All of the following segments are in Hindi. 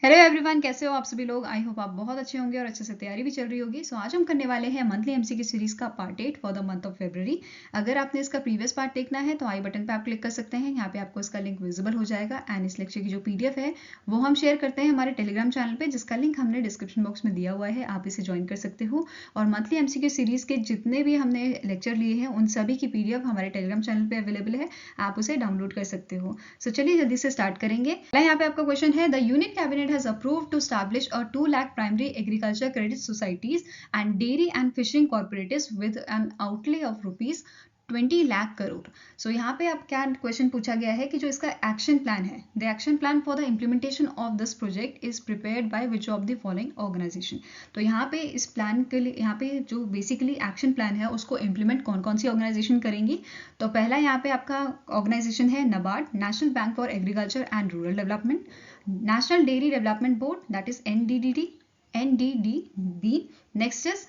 हेलो एवरीवन, कैसे हो आप सभी लोग। आई होप आप बहुत अच्छे होंगे और अच्छे से तैयारी भी चल रही होगी। सो आज हम करने वाले हैं मंथली एमसीक्यू सीरीज का part 8 for the month of February. अगर आपने इसका प्रीवियस पार्ट देखना है तो आई बटन पे आप क्लिक कर सकते हैं। यहाँ पे आपको इसका लिंक विजिबल हो जाएगा एंड इस लेक्चर की जो पीडीएफ है वो हम शेयर करते हैं हमारे टेलीग्राम चैनल पे, जिसका लिंक हमने डिस्क्रिप्शन बॉक्स में दिया हुआ है। आप इसे ज्वाइन कर सकते हो और मंथली एमसीक्यू सीरीज के जितने भी हमने लेक्चर लिए हैं उन सभी की पीडीएफ हमारे टेलीग्राम चैनल पे अवेलेबल है, आप उसे डाउनलोड कर सकते हो। सो चलिए जल्दी से स्टार्ट करेंगे। यहाँ पे आपका क्वेश्चन है, the union cabinet has approved to establish a 2 lakh primary agriculture credit societies and dairy and fishing cooperatives with an outlay of rupees 20 lakh crore. So यहाँ पे अब क्या क्वेश्चन पूछा गया है कि जो इसका एक्शन प्लान है, the action plan for the implementation of this project is prepared by which of the following organisation. तो यहाँ पे इस प्लान के लिए, यहाँ पे जो बेसिकली एक्शन प्लान है उसको इम्प्लीमेंट कौन कौन सी ऑर्गेनाइजेशन करेंगी। तो पहला यहाँ पे आपका ऑर्गेनाइजेशन है NABARD, national bank for agriculture and rural development, national dairy development board that is NDDB, next is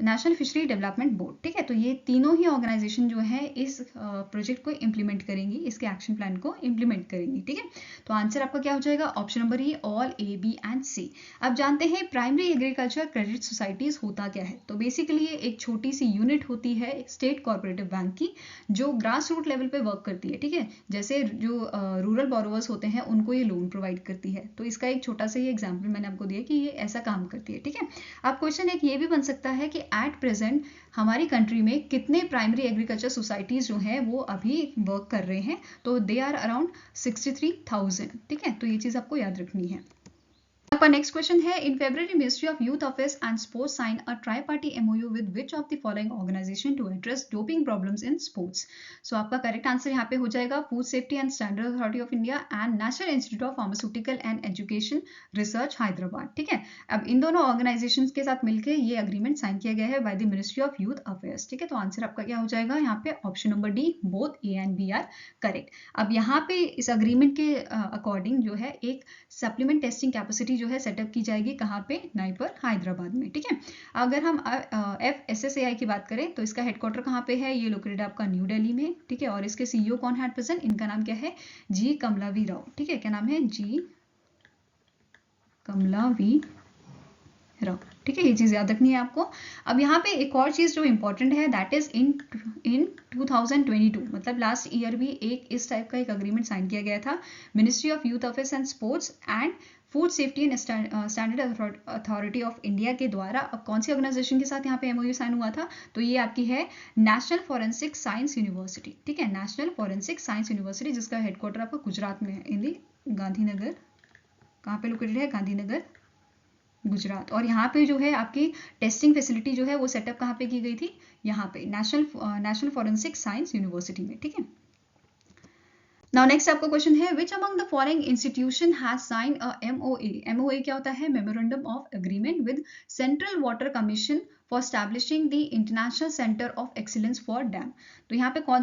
national fishery development board. ठीक है, तो ये तीनों ही ऑर्गेनाइजेशन जो है इस प्रोजेक्ट को इम्प्लीमेंट करेंगी, इसके एक्शन प्लान को इम्प्लीमेंट करेंगी। ठीक है, तो आंसर आपका क्या हो जाएगा, option number E, all A, B and C. अब जानते हैं प्राइमरी एग्रीकल्चर क्रेडिट सोसाइटीज होता क्या है। तो बेसिकली ये एक छोटी सी यूनिट होती है स्टेट कोऑपरेटिव बैंक की, जो ग्रास रूट लेवल पे वर्क करती है। ठीक है, जैसे जो रूरल बोरोवर्स होते हैं उनको ये लोन प्रोवाइड करती है। तो इसका एक छोटा सा ये एग्जाम्पल मैंने आपको दिया कि ये ऐसा काम करती है। ठीक है, अब क्वेश्चन एक ये भी बन सकता है कि एट प्रेजेंट हमारी कंट्री में कितने प्राइमरी एग्रीकल्चर सोसाइटीज जो हैं वो अभी वर्क कर रहे हैं। तो दे आर अराउंड 63,000। ठीक है, तो ये चीज आपको याद रखनी है। आपका नेक्स्ट क्वेश्चन है, in February ministry of youth affairs and sports sign a tri party MOU with which of the following organisation to address doping problems in sports. So आपका करेक्ट आंसर यहाँ पे हो जाएगा food safety and standard authority of India and national institute of pharmaceutical and education research Hyderabad. ठीक है, अब इन दोनों ऑर्गेनाइजेशन के साथ मिलकर ये अग्रीमेंट साइन किया गया है by the ministry of youth affairs. ठीक है, तो आंसर आपका क्या हो जाएगा यहाँ पे, option number D, both A and B are correct. अब यहाँ पे इस अग्रीमेंट के अकॉर्डिंग जो है एक सप्लीमेंट टेस्टिंग कैपेसिटी जो है सेटअप की जाएगी, कहाँ पे, नाइपर हैदराबाद में। ठीक है, अगर हम FSSAI की बात करें तो इसका हेडक्वार्टर कहाँ पे है, ये लोकेटेड आपका न्यू दिल्ली में। ठीक है, और इसके CEO कौन है एट प्रेजेंट, इनका नाम क्या है, जी कमलावी राव। ठीक है, क्या नाम है, जी कमलावी राव। ठीक है, ये चीज याद रखनी है आपको। अब यहाँ पे एक और चीज जो इंपॉर्टेंट है दैट इज इन 2022, मतलब लास्ट ईयर भी एक इस टाइप का एक अग्रीमेंट साइन किया गया था ministry of youth affairs and sports and food safety and standard authority of India के द्वारा। अब कौन सी ऑर्गेनाइजेशन के साथ यहाँ पे MOU साइन हुआ था, तो ये आपकी है नेशनल फॉरेंसिक साइंस यूनिवर्सिटी। ठीक है, नेशनल फॉरेंसिक साइंस यूनिवर्सिटी, जिसका हेडक्वार्टर आपका गुजरात में है, इन गांधीनगर। कहाँ पे लोकेटेड है, गांधीनगर, गुजरात। और यहाँ पे जो है आपकी टेस्टिंग फैसिलिटी जो है वो सेटअप कहाँ पे की गई थी, यहाँ पे नेशनल फॉरेंसिक साइंस यूनिवर्सिटी में। ठीक है, नाउ नेक्स्ट आपका क्वेश्चन है, which among the following institution has sign a MOA। MOA क्या होता है, memorandum of agreement with central water commission for establishing the international centre of excellence for dam. तो यहाँ पे कौन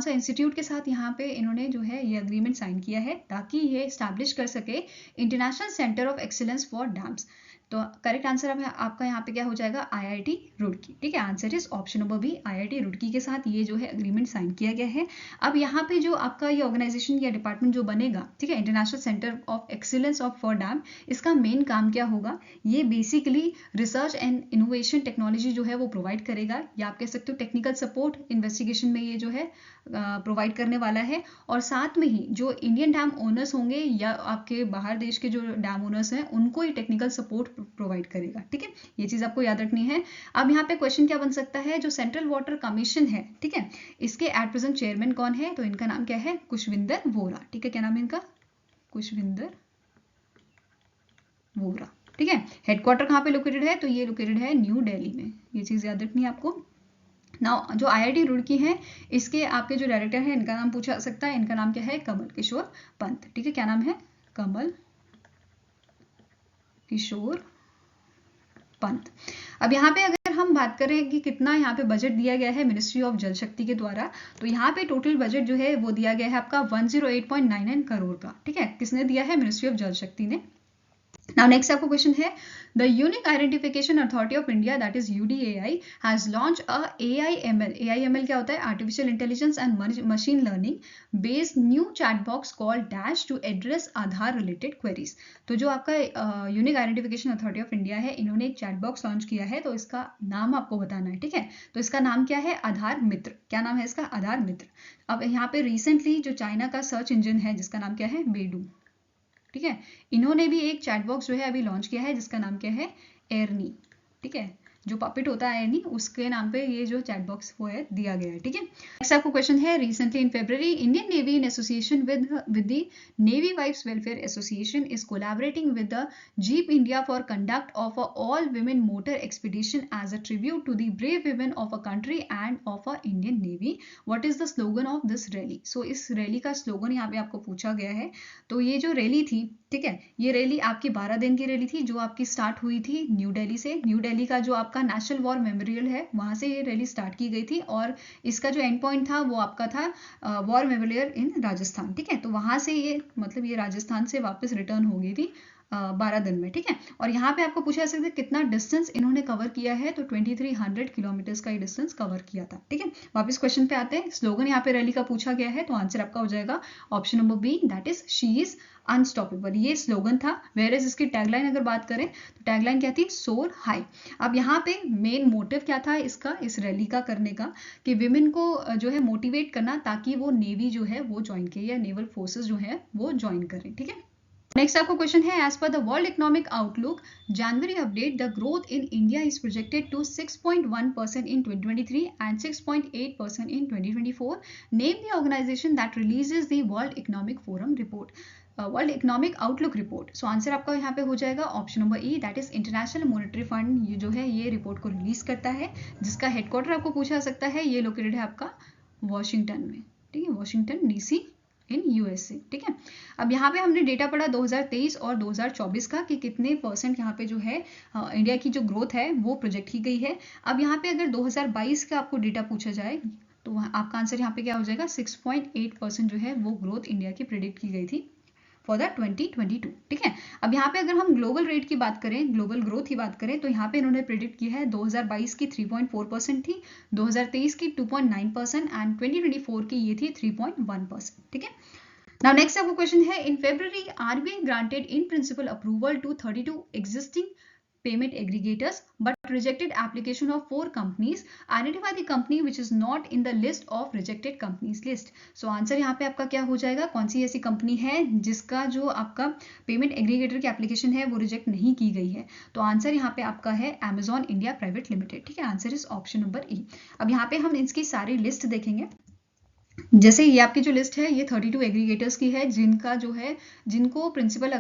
सा इंस्टीट्यूट के साथ यहाँ पे इन्होंने जो है ये अग्रीमेंट साइन किया है ताकि ये एस्टैब्लिश कर सके international centre of excellence for dams. तो करेक्ट आंसर आपका यहाँ पे क्या हो जाएगा, IIT रुड़की। ठीक है, answer is option number B, IIT Roorkee के साथ ये जो है अग्रीमेंट साइन किया गया है। अब यहाँ पे जो आपका ये ऑर्गेनाइजेशन या डिपार्टमेंट जो बनेगा, ठीक है, international centre of excellence of for dam, इसका मेन काम क्या होगा, ये basically research and innovation technology जो है वो प्रोवाइड करेगा, या आप कह सकते हो टेक्निकल सपोर्ट इन्वेस्टिगेशन में ये जो है प्रोवाइड करने वाला है। और साथ में ही जो इंडियन डैम ओनर्स होंगे या आपके बाहर देश के जो डैम ओनर्स हैं उनको ये टेक्निकल सपोर्ट प्रोवाइड करेगा। ठीक है, ये चीज आपको याद रखनी है। अब यहाँ पे क्वेश्चन क्या बन सकता है, जो सेंट्रल वाटर कमीशन है, ठीक है, इसके एट प्रेजेंट चेयरमैन कौन है, तो इनका नाम क्या है, कुशविंदर वोरा। ठीक है, क्या नाम है इनका, कुशविंदर वोरा। ठीक है, हेडक्वार्टर कहाँ पे लोकेटेड है, तो ये लोकेटेड है न्यू दिल्ली में, ये चीज याद रखनी है आपको। नाउ जो IIT रुड़की है इसके आपके जो डायरेक्टर है इनका नाम पूछा सकता है, इनका नाम क्या है, कमल किशोर पंत। ठीक है, क्या नाम है, कमल किशोर पंत। अब यहाँ पे अगर हम बात करें कि कितना यहाँ पे बजट दिया गया है मिनिस्ट्री ऑफ जल शक्ति के द्वारा, तो यहाँ पे टोटल बजट जो है वो दिया गया है आपका 108.99 करोड़ का। ठीक है, किसने दिया है, मिनिस्ट्री ऑफ जल शक्ति ने। Now next आपको क्वेश्चन है, the Unique Identification Authority of India, that is UDAI, has launched a AIML. AIML क्या होता है? Artificial Intelligence and Machine Learning based new chat box called Dash to address Aadhaar related queries. तो जो आपका unique identification authority of India है, इन्होंने एक चैट बॉक्स लॉन्च किया है, तो इसका नाम आपको बताना है, ठीक है? तो इसका नाम क्या है? आधार मित्र। क्या नाम है इसका? आधार मित्र। अब यहाँ पे रिसेंटली जो चाइना का सर्च इंजन है जिसका नाम क्या है? बेडू, ठीक है, इन्होंने भी एक चैट बॉक्स जो है अभी लॉन्च किया है जिसका नाम क्या है? एरनी, ठीक है, जो पपिट होता है एरनी, उसके नाम पे ये जो चैट बॉक्स वो है दिया गया है, ठीक है। नेक्स्ट आपको क्वेश्चन है, recently in February Indian navy in association with the navy wives welfare association is collaborating with the jeep India for conduct of a all women motor expedition as a tribute to the brave women of a country and of a Indian navy. What is the slogan of this rally? So इस रैली का स्लोगन यहाँ पे आपको पूछा गया है। तो ये जो रैली थी, ठीक है, ये रैली आपकी 12 दिन की रैली थी जो आपकी स्टार्ट हुई थी न्यू दिल्ली से। न्यू दिल्ली का जो आपका नेशनल वॉर मेमोरियल है वहां से ये रैली स्टार्ट की गई थी और इसका जो एंड पॉइंट था वो आपका था वॉर मेमोरियल इन राजस्थान, ठीक है। तो वहां से ये मतलब ये राजस्थान से वापस रिटर्न हो गई थी 12 दिन में, ठीक है। और यहाँ पे आपको पूछा जा सकता है कितना डिस्टेंस इन्होंने कवर किया है, तो 2300 किलोमीटर्स का ये डिस्टेंस कवर किया था, ठीक है। वापस क्वेश्चन पे आते हैं, स्लोगन यहाँ पे रैली का पूछा गया है, तो आंसर आपका हो जाएगा option number B, that is she is unstoppable. ये स्लोगन था। वेयर इज इसकी टैगलाइन अगर बात करें तो टैगलाइन क्या थी? सोर हाई। अब यहाँ पे मेन मोटिव क्या था इसका, इस रैली का करने का, कि विमेन को जो है मोटिवेट करना ताकि वो नेवी जो है वो ज्वाइन करे या नेवल फोर्सेस जो है वो ज्वाइन करें, ठीक है। नेक्स्ट आपको क्वेश्चन है, एज पर the world economic outlook January update the growth in India is projected to 6.1% in 2023 and 6.8% in 2024. Name the organization that releases the world economic forum report, world economic outlook report. So answer आपका यहाँ पे हो जाएगा option number E, that is international monetary fund. ये जो है ये रिपोर्ट को रिलीज करता है, जिसका हेडक्वार्टर आपको पूछा सकता है, ये लोकेटेड है आपका वॉशिंगटन में, ठीक है, वॉशिंगटन डीसी इन यूएसए, ठीक है। अब यहाँ पे हमने डेटा पढ़ा 2023 और 2024 का कि कितने परसेंट यहाँ पे जो है इंडिया की जो ग्रोथ है वो प्रोजेक्ट की गई है। अब यहाँ पे अगर 2022 का आपको डेटा पूछा जाए तो आपका आंसर यहाँ पे क्या हो जाएगा? 6.8% जो है वो ग्रोथ इंडिया की प्रेडिक्ट की गई थी फॉर द 2022, ठीक है। अब यहाँ पे अगर हम ग्लोबल रेट की बात करें, ग्लोबल ग्रोथ की बात करें, तो यहाँ पे इन्होंने प्रेडिक्ट किया है 2022 की 3.4% थी, 2023 की 2.9% एंड 2024 की ये थी 3.1%, ठीक है। Now next आपको क्वेश्चन है, in February RBI granted in principle approval to 32 existing payment aggregators but rejected application of 4 companies. Identify the company which is not in the list of rejected companies list. So answer यहाँ पे आपका क्या हो जाएगा? कौन सी ऐसी कंपनी है जिसका जो आपका पेमेंट एग्रीगेटर की एप्लीकेशन है वो रिजेक्ट नहीं की गई है? तो आंसर यहाँ पे आपका है Amazon India प्राइवेट लिमिटेड, ठीक है। आंसर इज ऑप्शन नंबर ई। अब यहाँ पे हम इसकी सारी लिस्ट देखेंगे। जैसे ये आपकी जो लिस्ट है ये 32 एग्रीगेटर्स की है जिनका जो है जिनको प्रिंसिपल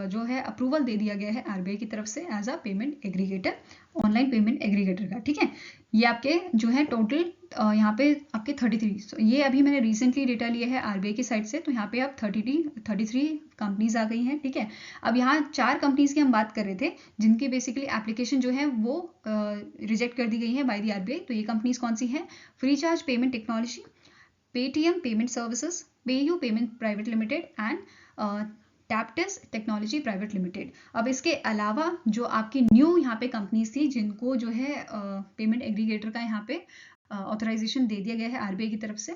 जो है अप्रूवल दे दिया गया है आरबीआई की तरफ से as a payment aggregator, online payment aggregator का, ठीक है। ये आपके जो है टोटल यहाँ पे आपके 33, ये अभी मैंने रिसेंटली डेटा लिया है आरबीआई की साइड से, तो यहाँ पे आप 33 कंपनीज आ गई हैं, ठीक है। अब यहाँ 4 कंपनीज की हम बात कर रहे थे जिनकी बेसिकली एप्लीकेशन जो है वो रिजेक्ट कर दी गई है बाय द आरबीआई। तो ये कंपनीज कौन सी हैं? Freecharge payment technology, Paytm payment services, PayU payment private limited and Taptis technology private limited. अब इसके अलावा जो आपकी न्यू यहाँ पे कंपनीज थी जिनको जो है पेमेंट एग्रीगेटर का यहाँ पे ऑथराइजेशन दे दिया गया है आरबीआई की तरफ से,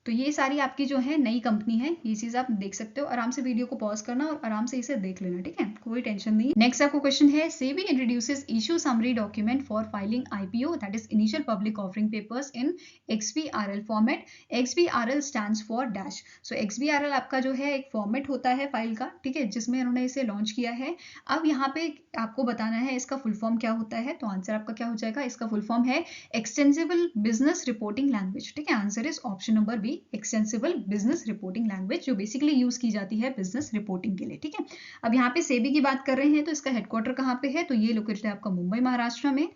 तो ये सारी आपकी जो है नई कंपनी है, ये चीज आप देख सकते हो। आराम से वीडियो को पॉज करना और आराम से इसे देख लेना, ठीक है, कोई टेंशन नहीं। नेक्स्ट आपको क्वेश्चन है, SEBI introduces issue summary document for filing IPO, that is initial public offering papers in XBRL format. XBRL stands for dash. So XBRL आपका जो है एक फॉर्मेट होता है फाइल का, ठीक है, जिसमें उन्होंने इसे लॉन्च किया है। अब यहाँ पे आपको बताना है इसका फुल फॉर्म क्या होता है, तो आंसर आपका क्या हो जाएगा? इसका फुल फॉर्म है एक्सटेंसिबल बिजनेस रिपोर्टिंग लैंग्वेज, ठीक है। Answer is option number B, extensible business reporting language, जो बेसिकली यूज की जाती है बिजनेस रिपोर्टिंग के लिए, ठीक है। अब यहाँ पे सेबी की बात कर रहे हैं तो इसका हेडक्वार्टर कहाँ पे है? तो ये लोकेटेड है आपका मुंबई महाराष्ट्र में।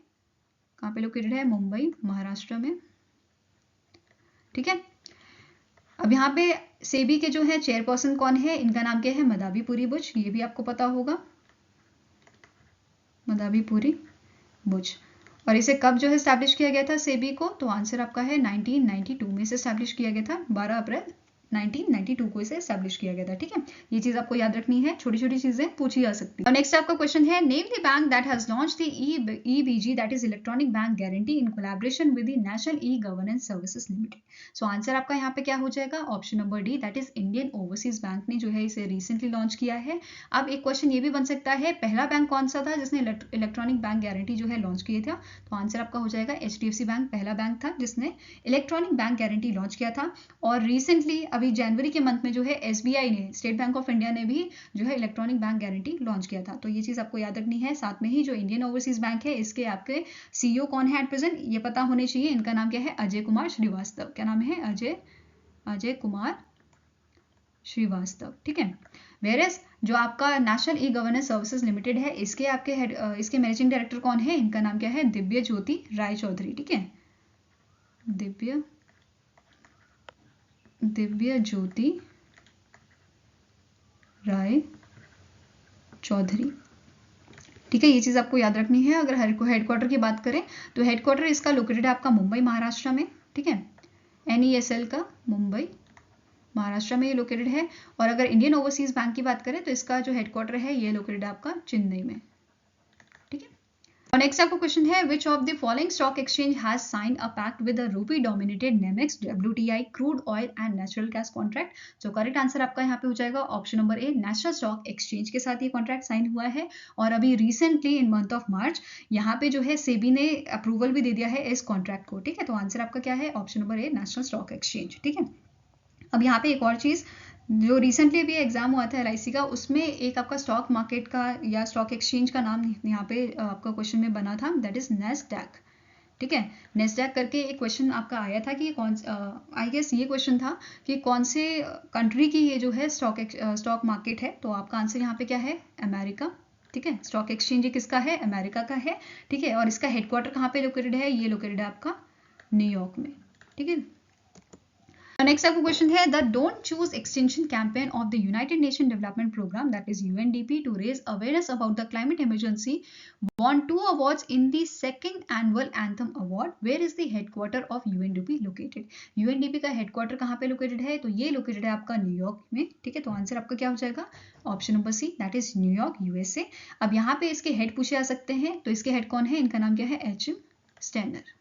कहाँ पे लोकेटेड है? मुंबई महाराष्ट्र में, ठीक है। अब यहाँ पे सेबी के जो है चेयरपर्सन कौन है? इनका नाम क्या है? मदावी पुरी बुच, ये भी आपको पता होगा, मदावी पुरी बुच। और इसे कब जो है स्टैब्लिश किया गया था सेबी को? तो आंसर आपका है 1992 में इसे स्टैब्लिश किया गया था, 12 अप्रैल 1992 को इसे एस्टैब्लिश किया गया था। ठीक है, ये चीज आपको याद रखनी है, छोटी छोटी चीजें पूछी जा सकती है। और नेक्स्ट आपका क्वेश्चन है, name the bank that has launched the EBG that is electronic bank guarantee in collaboration with the national e governance services limited. So answer आपका यहाँ पे क्या हो जाएगा, option number D, that is Indian overseas bank ने जो है इसे रिसेंटली लॉन्च किया है। अब एक क्वेश्चन ये भी बन सकता है, पहला बैंक कौन सा था जिसने इलेक्ट्रॉनिक बैंक गारंटी जो है लॉन्च किया था, तो आंसर आपका हो जाएगा HDFC बैंक पहला बैंक था जिसने इलेक्ट्रॉनिक बैंक गारंटी लॉन्च किया था। और रिसेंटली अभी जनवरी के मंथ में जो है SBI ने, स्टेट बैंक ऑफ इंडिया ने भी जो है इलेक्ट्रॉनिक बैंक गारंटी लॉन्च किया था। तो ये चीज आपको याद रखनी है। साथ में ही जो इंडियन ओवरसीज बैंक है इसके आपके CEO कौन है एट प्रेजेंट, ये पता होने चाहिए। इनका नाम क्या है, अजय कुमार श्रीवास्तव। क्या नाम है, अजय कुमार श्रीवास्तव। ठीक है, वेयरएस जो आपका national e governance services limited है इसके आपके हेड, इसके मैनेजिंग डायरेक्टर कौन है, इनका नाम क्या है, दिव्य ज्योति राय चौधरी। ठीक है, दिव्य ज्योति राय चौधरी। ठीक है, ये चीज आपको याद रखनी है। अगर हेडक्वार्टर की बात करें तो हेडक्वार्टर इसका लोकेटेड है आपका मुंबई महाराष्ट्र में। ठीक है, NESL का मुंबई महाराष्ट्र में ये लोकेटेड है। और अगर इंडियन ओवरसीज बैंक की बात करें तो इसका जो हेडक्वार्टर है ये लोकेटेड है आपका चेन्नई में। ठीक है, और नेक्स्ट आपका क्वेश्चन है, which of the following stock exchange has signed a pact with the rupee dominated NYMEX WTI crude oil and natural gas contract. So correct answer आपका यहाँ पे हो जाएगा option number A, national stock exchange के साथ ये कॉन्ट्रैक्ट साइन हुआ है। और अभी recently in month of March यहाँ पे जो है सेबी ने अप्रूवल भी दे दिया है इस कॉन्ट्रैक्ट को। ठीक है, तो आंसर आपका क्या है, option number A, national stock exchange. ठीक है, अब यहाँ पे एक और चीज, जो रिसेंटली भी एग्जाम हुआ था LIC का, उसमें एक आपका स्टॉक मार्केट का या स्टॉक एक्सचेंज का नाम यहाँ पे आपका क्वेश्चन में बना था, दैट इज नेस्डैक। ठीक है, नेस्डैक करके एक क्वेश्चन आपका आया था कि कौन, आई गेस ये क्वेश्चन था कि कौन से कंट्री की ये जो है स्टॉक मार्केट है, तो आपका आंसर यहाँ पे क्या है, अमेरिका। ठीक है, स्टॉक एक्सचेंज किसका है, अमेरिका का है। ठीक है, और इसका हेडक्वार्टर कहाँ पे लोकेटेड है, ये लोकेटेड है आपका न्यूयॉर्क में। ठीक है, नेक्स्ट आपको क्वेश्चन है, the don't choose extension campaign of the United Nation development programme that is UNDP to raise awareness about the climate emergency won 2 awards in the second annual anthem award. Where is the headquarter of UNDP located? UNDP का हेडक्वार्टर कहाँ पे लोकेटेड है, तो ये लोकेटेड है आपका न्यूयॉर्क में। ठीक है, तो आंसर आपका क्या हो जाएगा, option number C, that is न्यूयॉर्क USA। अब यहाँ पे इसके हेड पूछे जा सकते हैं, तो इसके हेड कौन है, इनका नाम क्या है, HM स्टेनर।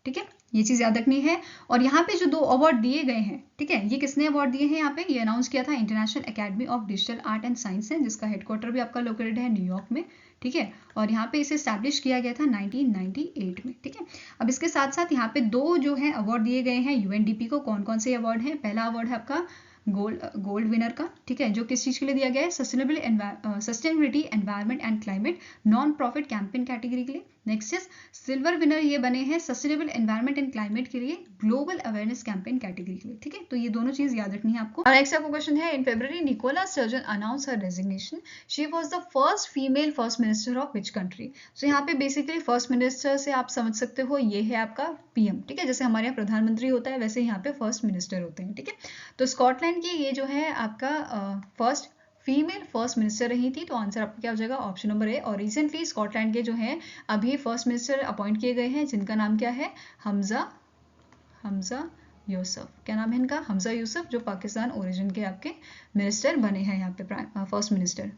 ठीक है, ये चीज याद रखनी है। और यहाँ पे जो 2 अवार्ड दिए गए हैं, ठीक है, ये किसने अवार्ड दिए हैं, यहाँ पे ये अनाउंस किया था international academy of digital art and science है, जिसका हेडक्वार्टर भी आपका लोकेटेड है न्यूयॉर्क में। ठीक है, और यहाँ पे इसे स्टैब्लिश किया गया था 1998 में। ठीक है, अब इसके साथ साथ यहाँ पे 2 जो है अवार्ड दिए गए हैं UNDP को। कौन कौन से अवार्ड हैं, पहला अवार्ड है आपका गोल्ड विनर का। ठीक है, जो किस चीज के लिए दिया गया है, sustainability environment and climate non profit campaign category के लिए। नेक्स्ट इज सिल्वर विनर, ये बने हैं सस्टेनेबल एनवायरमेंट एंड क्लाइमेट के लिए, ग्लोबल अवेयरनेस कैंपेन कैटेगरी के लिए। ठीक है, तो ये दोनों चीज याद रखनी है आपको। और नेक्स्ट आपको क्वेश्चन है, in February Nicola Sturgeon announce her resignation, she was the first female first minister of which country. So यहाँ पे बेसिकली फर्स्ट मिनिस्टर से आप समझ सकते हो ये है आपका PM। ठीक है, जैसे हमारे यहाँ प्रधानमंत्री होता है वैसे यहाँ पे फर्स्ट मिनिस्टर होते हैं। ठीक है, तो स्कॉटलैंड की ये जो है आपका फर्स्ट फीमेल फर्स्ट मिनिस्टर रही थी, तो आंसर आपका क्या हो जाएगा, ऑप्शन नंबर ए। और रिसेंटली स्कॉटलैंड के जो है अभी फर्स्ट मिनिस्टर अपॉइंट किए गए हैं, जिनका नाम क्या है, हमजा यूसुफ। क्या नाम है इनका, हमजा यूसुफ, जो पाकिस्तान ओरिजिन के आपके मिनिस्टर बने हैं यहाँ पे फर्स्ट मिनिस्टर।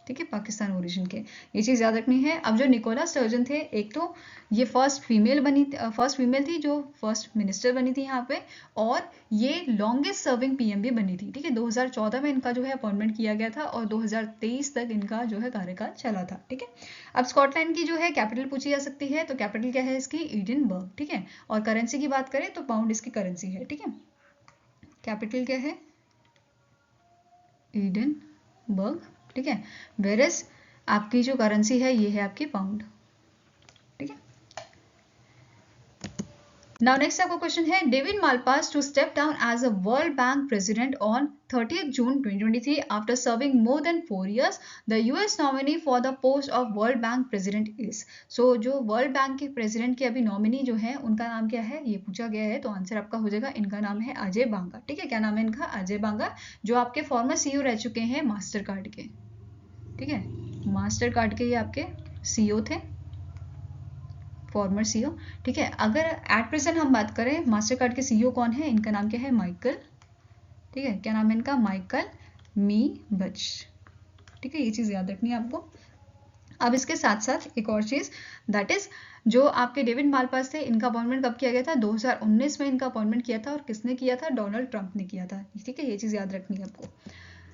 ठीक है, पाकिस्तान ओरिजिन के, ये चीज याद रखनी है। अब जो निकोला स्टर्जन थे, एक तो ये फर्स्ट फीमेल थी जो फर्स्ट मिनिस्टर बनी थी यहाँ पे, और ये लॉन्गेस्ट सर्विंग PM भी बनी थी। ठीक है, 2014 में इनका जो है अपॉइंटमेंट किया गया था और 2023 तक इनका जो है कार्यकाल चला था। ठीक है, अब स्कॉटलैंड की जो है कैपिटल पूछी जा सकती है, तो कैपिटल क्या है इसकी, एडिनबर्ग। ठीक है, और करेंसी की बात करें तो पाउंड इसकी करेंसी है। ठीक है, कैपिटल क्या है, एडिनबर्ग। ठीक है, वेरस आपकी जो करेंसी है ये है आपकी पाउंड। ठीक है, नाउ नेक्स्ट आपका क्वेश्चन है, David Malpass to step down as a World Bank president on 30th June 2023 after serving more than 4 years. The US nominee for the post of World Bank president is. So जो वर्ल्ड बैंक के प्रेसिडेंट के अभी नॉमिनी जो है उनका नाम क्या है, ये पूछा गया है, तो आंसर आपका हो जाएगा, इनका नाम है अजय बांगा। ठीक है, क्या नाम है इनका, अजय बांगा, जो आपके फॉर्मर CEO रह चुके हैं मास्टर कार्ड के। ठीक है, मास्टर कार्ड के ये आपके CEO थे, फॉर्मर CEO। ठीक है, अगर एट प्रेजेंट हम बात करें मास्टर कार्ड के CEO कौन है, इनका नाम क्या है, माइकल ठीक है, क्या नाम है इनका, माइकल मी बच। ठीक है, ये चीज़ याद रखनी है आपको। अब इसके साथ साथ एक और चीज़, दैट इज जो आपके डेविड मालपास थे, इनका अपॉइंटमेंट कब किया गया था, 2019 में इनका अपॉइंटमेंट किया था, और किसने किया था, डोनाल्ड ट्रंप ने किया था। ठीक है, ये चीज़ याद रखनी है आपको।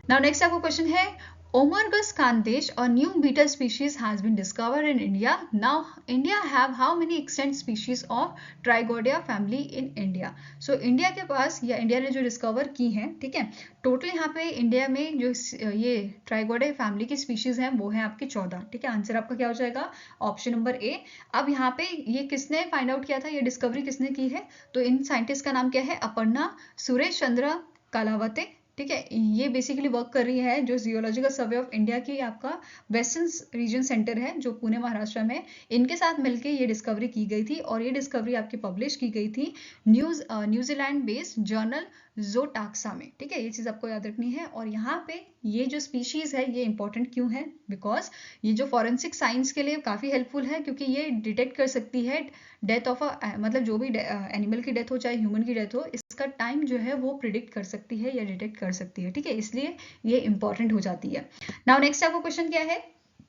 नाउ नेक्स्ट आपको क्वेश्चन है, Omargus Khandesh, a new beetle species has been discovered in India. Now, India have how many extant species of Trigodia family in India? So, India के पास, या इंडिया ने जो डिस्कवर की हैं, ठीक है, टोटल यहाँ पे इंडिया में जो ये ट्राइगोडिया फैमिली की स्पीशीज हैं वो है आपकी 14। ठीक है, आंसर आपका क्या हो जाएगा, ऑप्शन नंबर ए। अब यहाँ पे ये किसने फाइंड आउट किया था, ये डिस्कवरी किसने की है, तो इन साइंटिस्ट का नाम क्या है, अपर्णा सुरेश चंद्र कालावते। ठीक है, ये बेसिकली वर्क कर रही है जो जियोलॉजिकल सर्वे ऑफ इंडिया की आपका वेस्टर्न रीजन सेंटर है जो पुणे महाराष्ट्र में, इनके साथ मिलकर ये डिस्कवरी की गई थी, और ये डिस्कवरी आपकी पब्लिश की गई थी न्यूजीलैंड बेस्ड जर्नल जोटाक्सा में। ठीक है, ये चीज़ आपको याद रखनी है। और यहाँ पे ये जो स्पीशीज़ है ये इंपॉर्टेंट क्यों है, बिकॉज ये जो फॉरेंसिक साइंस के लिए काफ़ी हेल्पफुल है, क्योंकि ये डिटेक्ट कर सकती है डेथ ऑफ मतलब जो भी एनिमल की डेथ हो चाहे ह्यूमन की डेथ हो, इसका टाइम जो है वो प्रिडिक्ट कर सकती है या डिटेक्ट कर सकती है। ठीक है, इसलिए ये इंपॉर्टेंट हो जाती है। नाउ नेक्स्ट आपको क्वेश्चन क्या है,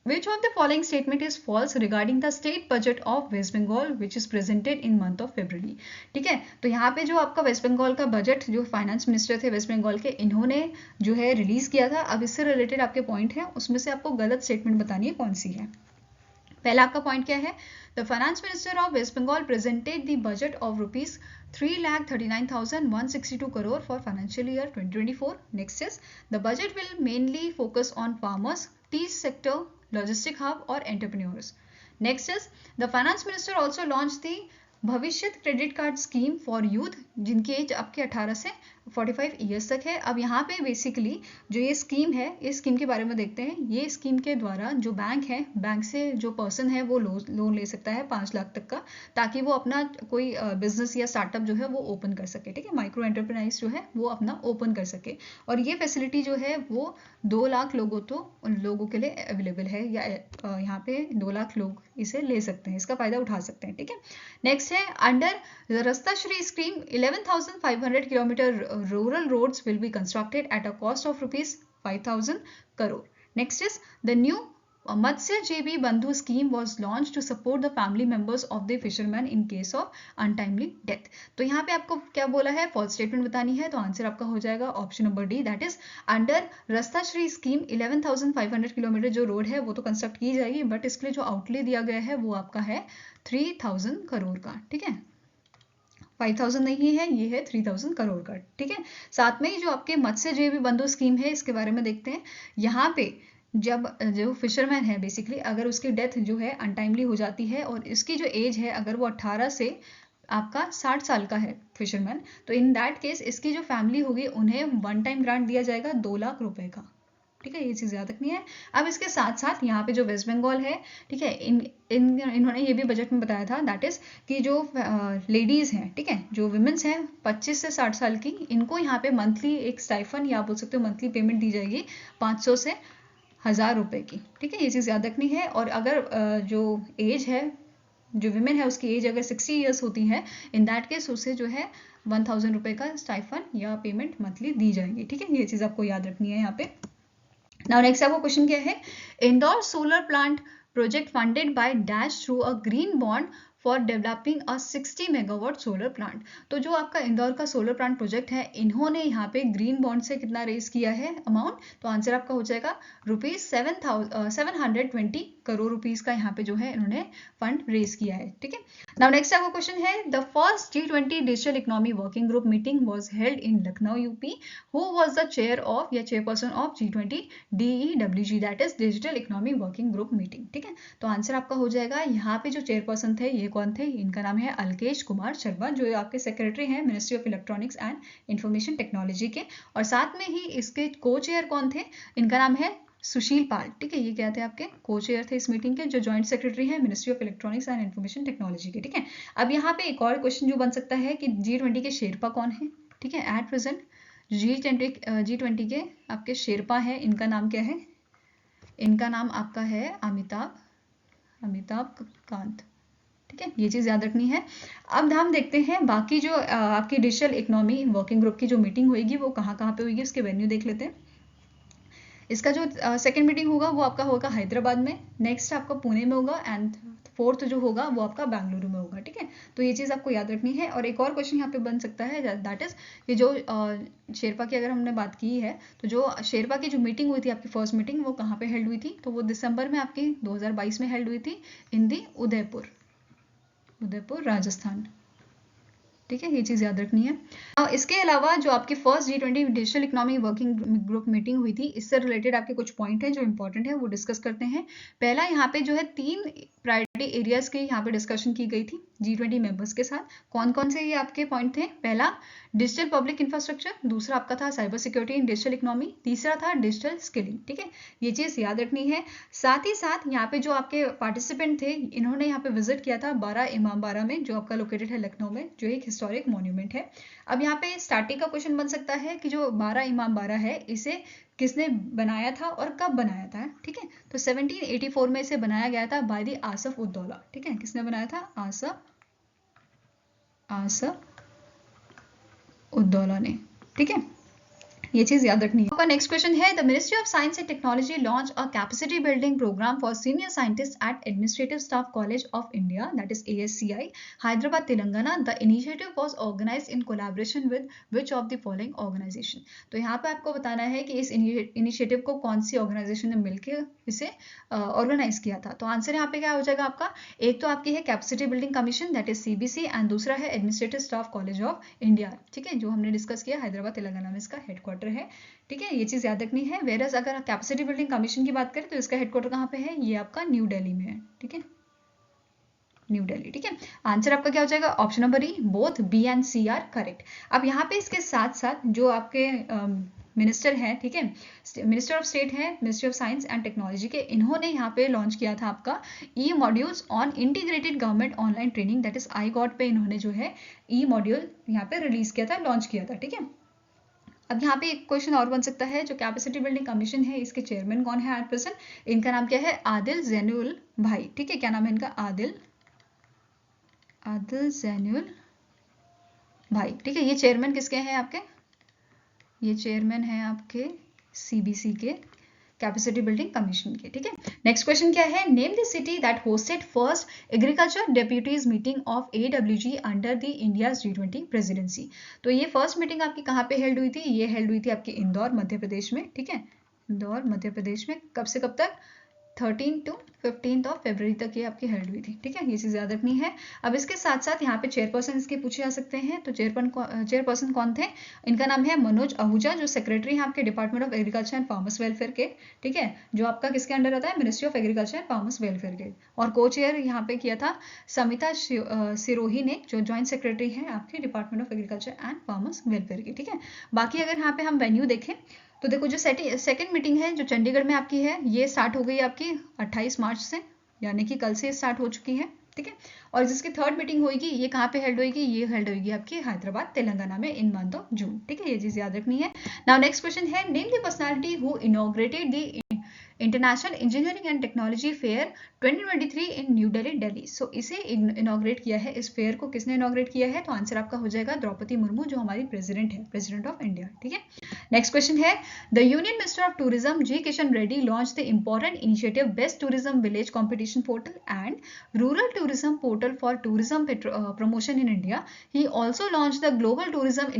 Which of the following statement is false regarding the state budget of West Bengal which is presented in month of February? ठीक है, तो यहाँ पे जो आपका वेस्ट बंगाल का बजट जो फाइनेंस मिनिस्टर थे वेस्ट बंगाल के, इन्होंने जो है रिलीज किया था। अब इससे रिलेटेड आपके पॉइंट हैं, उसमें से आपको गलत स्टेटमेंट बतानी है कौन सी है। पहला आपका पॉइंट क्या है, the finance minister of West Bengal presented the budget of rupees 3,39,162 crore for financial year 2024. Next is the budget will mainly focus on farmers, tea sector, logistic hub or entrepreneurs. Next is the finance minister also launched the भविष्य credit card scheme for youth जिनकी एज आपके 18 से 45 ईयर्स तक है। अब यहाँ पे बेसिकली जो ये स्कीम है, इस स्कीम के बारे में देखते हैं। ये स्कीम के द्वारा जो बैंक है, बैंक से जो पर्सन है वो लोन ले सकता है 5 लाख तक का, ताकि वो अपना कोई बिजनेस या स्टार्टअप जो है वो ओपन कर सके। ठीक है, माइक्रो एंटरप्राइज जो है वो अपना ओपन कर सके, और ये फैसिलिटी जो है वो 2 लाख लोगों के लिए अवेलेबल है, या यहाँ पे 2 लाख लोग इसे ले सकते हैं, इसका फायदा उठा सकते हैं। ठीक है, नेक्स्ट है under Rasta Shri scheme 11,500 kilometre rural roads will be constructed at a cost of rupees 5,000 crore. Next is the new Matsya JB Bandhu scheme was launched to support the family members of the fishermen in case of untimely death. तो यहाँ पे आपको क्या बोला है, फॉल्स स्टेटमेंट बतानी है, तो आंसर आपका हो जाएगा option number D, that is under Rasta Shri scheme 11,500 kilometre जो रोड है वो तो कंस्ट्रक्ट की जाएगी, बट इसके लिए जो आउटले दिया गया है वो आपका है 3,000 करोड़ का। ठीक है, 5,000 नहीं है, ये है 3,000 करोड़ का। ठीक है, साथ में ही जो आपके मत्स्य जेबी बंधु स्कीम है इसके बारे में देखते हैं। यहाँ पे जब जो फिशरमैन है बेसिकली, अगर उसकी डेथ जो है अनटाइमली हो जाती है और इसकी जो एज है अगर वो 18 से आपका 60 साल का है फिशरमैन, तो इन दैट केस इसकी जो फैमिली होगी उन्हें वन टाइम ग्रांट दिया जाएगा 2 लाख रुपए का। ठीक है, ये चीज़ याद रखनी है। अब इसके साथ साथ यहाँ पे जो वेस्ट बंगाल है, ठीक है, इन्होंने ये भी बजट में बताया था, दैट इज कि जो लेडीज़ हैं, ठीक है, जो विमेंस हैं 25 से 60 साल की, इनको यहाँ पे मंथली एक स्टाइफन या बोल सकते हो मंथली पेमेंट दी जाएगी 500 से 1,000 रुपए की। ठीक है, ये चीज़ याद रखनी है। और अगर जो एज है, जो विमेन है उसकी एज अगर 60 ईयर्स होती है, इन दैट केस उसे जो है 1,000 रुपए का स्टाइफन या पेमेंट मंथली दी जाएगी। ठीक है, ये चीज़ आपको याद रखनी है यहाँ पे। नाउ नेक्स्ट आपको क्वेश्चन क्या है, Indore solar plant project funded by dash through a green bond for developing a 60 megawatt solar plant. तो जो आपका इंदौर का सोलर प्लांट प्रोजेक्ट है, इन्होंने यहाँ पे ग्रीन बॉन्ड से कितना रेज किया है अमाउंट, तो आंसर आपका हो जाएगा रुपीज 720 करोड़ रुपीज का यहाँ पे जो है इन्होंने फंड रेज किया है। ठीक है, नाउ नेक्स्ट आपका क्वेश्चन है, the first G20 digital economy working group meeting was held in Lucknow UP, who was the chair of या chairperson of G20 DEWG, that is digital economy working group meeting. ठीक है, तो आंसर आपका हो जाएगा, यहाँ पे जो चेयरपर्सन थे ये कौन थे, इनका नाम है अलकेश कुमार शर्मा, जो आपके सेक्रेटरी हैं ministry of electronics and information technology के, और साथ में ही इसके को चेयर कौन थे, इनका नाम है सुशील पाल। ठीक है, ये क्या थे आपके को चेयर थे इस मीटिंग के, जो जॉइंट सेक्रेटरी है ministry of electronics and information technology के। ठीक है, अब यहाँ पे एक और क्वेश्चन जो बन सकता है कि G20 के शेरपा कौन है। ठीक है, एट प्रेजेंट G20 के आपके शेरपा है, इनका नाम क्या है, इनका नाम आपका है अमिताभ कांत। ठीक है, ये चीज़ याद रखनी है। अब हम देखते हैं बाकी जो आपकी डिजिटल इकोनॉमी वर्किंग ग्रुप की जो मीटिंग होगी वो कहाँ कहाँ पे होगी, उसके वेन्यू देख लेते हैं। इसका जो सेकंड मीटिंग होगा वो आपका होगा हैदराबाद में, नेक्स्ट आपका पुणे में होगा, एंड फोर्थ जो होगा वो आपका बेंगलुरु में होगा। ठीक है, तो ये चीज़ आपको याद रखनी है। और एक और क्वेश्चन यहाँ पे बन सकता है, दैट इज कि जो शेरपा की अगर हमने बात की है, तो जो शेरपा की जो मीटिंग हुई थी आपकी फर्स्ट मीटिंग, वो कहाँ पे हेल्ड हुई थी, तो वो दिसंबर में आपकी 2022 में हेल्ड हुई थी इन दी उदयपुर राजस्थान। ठीक है, ये चीज़ याद रखनी है। इसके अलावा जो आपकी first G20 digital economy working group meeting हुई थी, इससे रिलेटेड आपके कुछ पॉइंट हैं जो इंपॉर्टेंट है, वो डिस्कस करते हैं। पहला यहाँ पे जो है 3 प्रायोरिटी एरियाज की यहाँ पे डिस्कशन की गई थी G20 मेंबर्स के साथ। कौन कौन से ये आपके पॉइंट थे? पहला डिजिटल पब्लिक इंफ्रास्ट्रक्चर, दूसरा आपका था cyber security in digital economy, तीसरा था डिजिटल स्किलिंग। ठीक है, ये चीज़ याद रखनी है। साथ ही साथ यहाँ पे जो आपके पार्टिसिपेंट थे, इन्होंने यहाँ पे विजिट किया था 12 इमामबाड़ा में, जो आपका लोकेटेड है लखनऊ में, जो एक हिस्टोरिक मॉन्यूमेंट है। अब यहाँ पे स्टार्टिंग का क्वेश्चन बन सकता है कि जो 12 इमामबाड़ा है, इसे किसने बनाया था और कब बनाया था? ठीक है, तो 1784 में इसे बनाया गया था बाय द आसफ उद्दौला। ठीक है, किसने बनाया था? आसफ उद्दौला ने। ठीक है, ये चीज याद रखनी है। आपका नेक्स्ट क्वेश्चन है, the ministry of science and technology launch a capacity building programme for senior scientist at administrative staff college of India, that is ASCI, Hyderabad Telangana. The initiative was organised in collaboration with which of the following organisation. तो यहाँ पे आपको बताना है कि इस इनिशिएटिव को कौन सी ऑर्गेनाइजेशन ने मिलकर इसे ऑर्गेनाइज किया था। तो आंसर यहाँ पे क्या हो जाएगा आपका? एक तो आपकी है capacity building commission, that is CBC, and दूसरा है administrative staff college of India. ठीक है, जो हमने डिस्कस किया, हैदराबाद तेलंगाना में इसका हेडक्वार्टर है। ठीक है, ये चीज याद रखनी है। वेरस अगर कैपेसिटी बिल्डिंग कमीशन की बात करें तो इसका हेडक्वार्टर कहाँ पे है? ये आपका न्यू दिल्ली में है। ठीक है, न्यू दिल्ली। ठीक है, आंसर आपका क्या हो जाएगा? Option number E, both B and C are correct. अब यहाँ पे इसके साथ साथ जो आपके मिनिस्टर हैं, ठीक है, मिनिस्टर ऑफ स्टेट है, ministry of science and technology के, इन्होंने यहाँ पे लॉन्च किया था आपका e modules on integrated government online training, that is iGOT पे इन्होंने जो है ई मॉड्यूल यहाँ पे रिलीज किया था, लॉन्च किया था। ठीक है, अब यहाँ पे एक क्वेश्चन और बन सकता है, जो कैपेसिटी बिल्डिंग कमीशन है, इसके चेयरमैन कौन है एट प्रेजेंट? इनका नाम क्या है? आदिल जैनुल भाई। ठीक है, क्या नाम है इनका? आदिल जैनुल भाई। ठीक है, ये चेयरमैन किसके हैं आपके? ये चेयरमैन है आपके CBC के, कैपेसिटी बिल्डिंग कमीशन के। ठीक है, नेक्स्ट क्वेश्चन क्या है? Name the city that hosted first agriculture deputies meeting of AWG under the India's G20 presidency. तो ये फर्स्ट मीटिंग आपकी कहाँ पे हेल्ड हुई थी? ये हेल्ड हुई थी आपकी इंदौर मध्य प्रदेश में। ठीक है, इंदौर मध्य प्रदेश में कब से कब तक? 13 to 15 फरवरी तक ये आपकी हेल्ड हुई थी। ठीक है, ये चीज़ याद रखनी है। अब इसके साथ साथ यहाँ पे चेयरपर्सन इसके पूछे जा सकते हैं, तो चेयरपर्सन कौन थे? इनका नाम है मनोज आहूजा, जो सेक्रेटरी हैं आपके department of agriculture and farmers welfare के। ठीक है, जो आपका किसके अंडर आता है? Ministry of agriculture and farmers welfare के। और को चेयर यहाँ पे किया था समिता सिरोही ने, जो ज्वाइंट सेक्रेटरी है आपके department of agriculture and farmers welfare की। ठीक है, बाकी अगर यहाँ पे हम वेन्यू देखें तो देखो, जो सेकंड मीटिंग है जो चंडीगढ़ में आपकी है, ये स्टार्ट हो गई आपकी 28 मार्च से, यानी कि कल से स्टार्ट हो चुकी है। ठीक है, और जिसकी थर्ड मीटिंग होगी, ये कहाँ पे हेल्ड होगी? ये हेल्ड होगी आपकी हैदराबाद तेलंगाना में इन मंथ ऑफ जून। ठीक है, ये चीज याद रखनी है। नाउ नेक्स्ट क्वेश्चन है, name the personality who inaugurated the international engineering and technology fair 2023 in New Delhi, Delhi. So इसे इनॉग्रेट किया है, इस फेयर को किसने इनॉग्रेट किया है? तो आंसर आपका हो जाएगा द्रौपदी मुर्मू, जो हमारी प्रेसिडेंट है, प्रेसिडेंट ऑफ इंडिया। ठीक है, नेक्स्ट क्वेश्चन है, the union minister of tourism G. Kishan Reddy launched the important initiative Best Tourism Village Competition Portal and Rural Tourism Portal for tourism promotion in India. He also launched the Global Tourism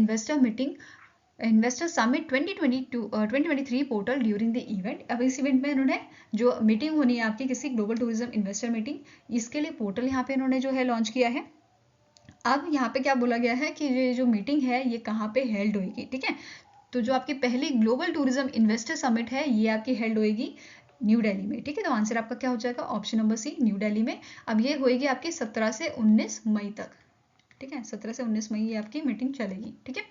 Investor Summit 2023 portal during the event. अब इस इवेंट में इन्होंने जो मीटिंग होनी है आपकी किसी ग्लोबल टूरिज्म इन्वेस्टर मीटिंग, इसके लिए पोर्टल यहाँ पे इन्होंने जो है लॉन्च किया है। अब यहाँ पे क्या बोला गया है कि ये जो मीटिंग है ये कहाँ पे हेल्ड होगी? ठीक है, तो जो आपकी पहली ग्लोबल टूरिज्म इन्वेस्टर समिट है, ये आपकी हेल्ड होगी न्यू दिल्ली में। ठीक है, तो आंसर आपका क्या हो जाएगा? Option number C, New Delhi में। अब ये होगी आपकी 17 से 19 मई तक। ठीक है, 17 से 19 मई ये आपकी मीटिंग चलेगी। ठीक है,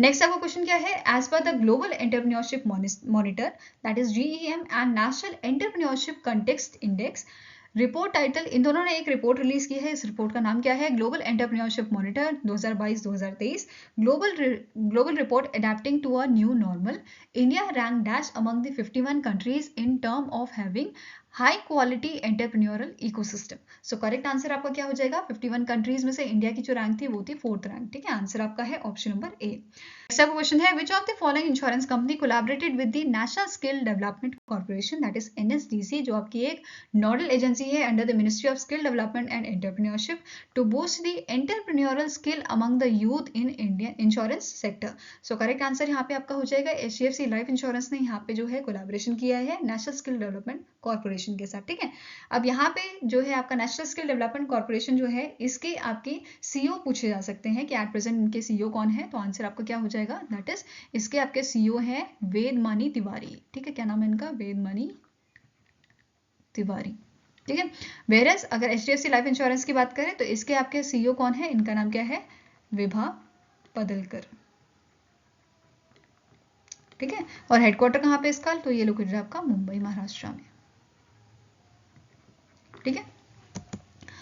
नेक्स्ट आपका क्वेश्चन क्या है? एज पर the global entrepreneurship monitor, that is GEM, and national entrepreneurship context index, report title, इन दोनों ने एक रिपोर्ट रिलीज की है। इस रिपोर्ट का नाम क्या है? Global entrepreneurship monitor 2022-2023, global report adapting to a new normal. India rank dash among the 51 countries in term of having high quality entrepreneurial ecosystem. So correct answer आपका क्या हो जाएगा, 51 कंट्रीज में से इंडिया की जो रैंक थी वो थी 4th रैंक। ठीक है, आंसर आपका है ऑप्शन नंबर ए। नेक्स्ट आपका क्वेश्चन है, which of the following insurance company collaborated with the national skill development corporation, that is NSDC, जो आपकी एक नोडल एजेंसी है under the ministry of skill development and entrepreneurship, to boost the entrepreneurial skill among the youth in Indian insurance sector. So correct answer यहाँ पे आपका हो जाएगा HDFC लाइफ इंश्योरेंस ने यहाँ पे जो है कोलैबोरेशन किया है नेशनल स्किल डेवलपमेंट कॉर्पोरेशन के साथ। ठीक है, अब यहाँ पे जो है आपका नेशनल स्किल डेवलपमेंट कॉर्पोरेशन जो है, इसके आपके CEO पूछे जा सकते हैं कि एट प्रेजेंट इनके CEO कौन है, तो आंसर आपका क्या हो जाएगा, दैट इज इसके आपके CEO है वेदमणि तिवारी। ठीक है, क्या नाम है इनका, वेदमणि तिवारी। ठीक है, वेरस अगर HDFC लाइफ इंश्योरेंस की बात करें तो इसके आपके CEO कौन है, इनका नाम क्या है, विभा पदलकर। ठीक है, और हेडक्वार्टर कहाँ पे इसका, तो ये लोकेटेड आपका मुंबई महाराष्ट्र में। ठीक है,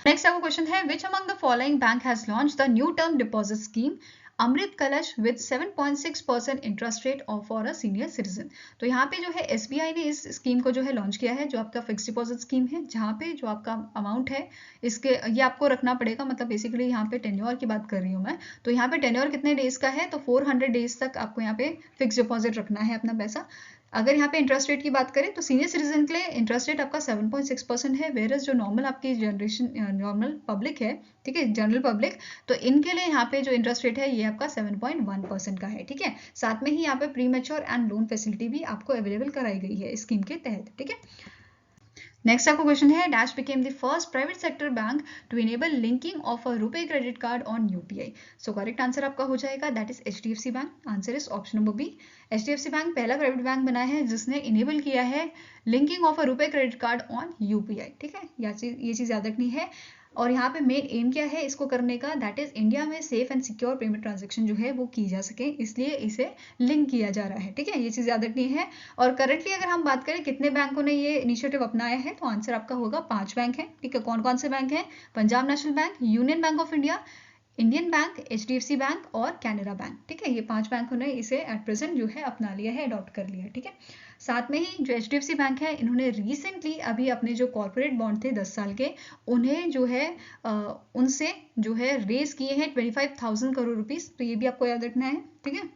नेक्स्ट आपका क्वेश्चन है, which among the following bank has launch the new term deposit scheme Amrit Kalash with 7.6% interest rate for a senior citizen. तो यहाँ पे जो है SBI ने इस स्कीम को जो है लॉन्च किया है, जो आपका फिक्स डिपॉजिट स्कीम है, जहाँ पे जो आपका अमाउंट है इसके ये आपको रखना पड़ेगा, मतलब बेसिकली यहाँ पे टेन्योर की बात कर रही हूँ मैं, तो यहाँ पे टेन्योर कितने डेज का है, तो 400 डेज तक आपको यहाँ पे फिक्स डिपॉजिट रखना है अपना पैसा। अगर यहाँ पे इंटरेस्ट रेट की बात करें तो सीनियर सिटीजन के लिए इंटरेस्ट रेट आपका 7.6% है, वेरस जो नॉर्मल आपकी जनरेशन नॉर्मल पब्लिक है, ठीक है, जनरल पब्लिक, तो इनके लिए यहाँ पे जो इंटरेस्ट रेट है ये आपका 7.1% का है। ठीक है, साथ में ही यहाँ पे pre mature and loan facility भी आपको अवेलेबल कराई गई है स्कीम के तहत। ठीक है, नेक्स्ट आपका क्वेश्चन है, dash became the first private sector bank to enable linking of a RuPay credit card on UPI। So correct answer आपका हो जाएगा, that is HDFC bank. Answer is option number B. HDFC bank पहला प्राइवेट बैंक बना है जिसने इनेबल किया है linking of a RuPay credit card on UPI। ठीक है, ये चीज याद रखनी है। और यहाँ पे मेन एम क्या है इसको करने का, दैट इज इंडिया में safe and secure payment transaction जो है वो की जा सके, इसलिए इसे लिंक किया जा रहा है। ठीक है, ये चीज याद रखनी है। और करंटली अगर हम बात करें कितने बैंकों ने ये इनिशिएटिव अपनाया है, तो आंसर आपका होगा 5 बैंक है। ठीक है, कौन कौन से बैंक हैं, Punjab national bank, union bank of India, Indian bank, HDFC bank और कैनरा बैंक। ठीक है, ये 5 बैंकों ने इसे एट प्रेजेंट जो है अपना लिया है, अडॉप्ट कर लिया है। ठीक है, साथ में ही जो HDFC बैंक है, इन्होंने रिसेंटली अभी अपने जो कॉर्पोरेट बॉन्ड थे 10 साल के, उन्हें जो है उनसे जो है रेज किए हैं 25,000 करोड़ रुपीज। तो ये भी आपको याद रखना है। ठीक है,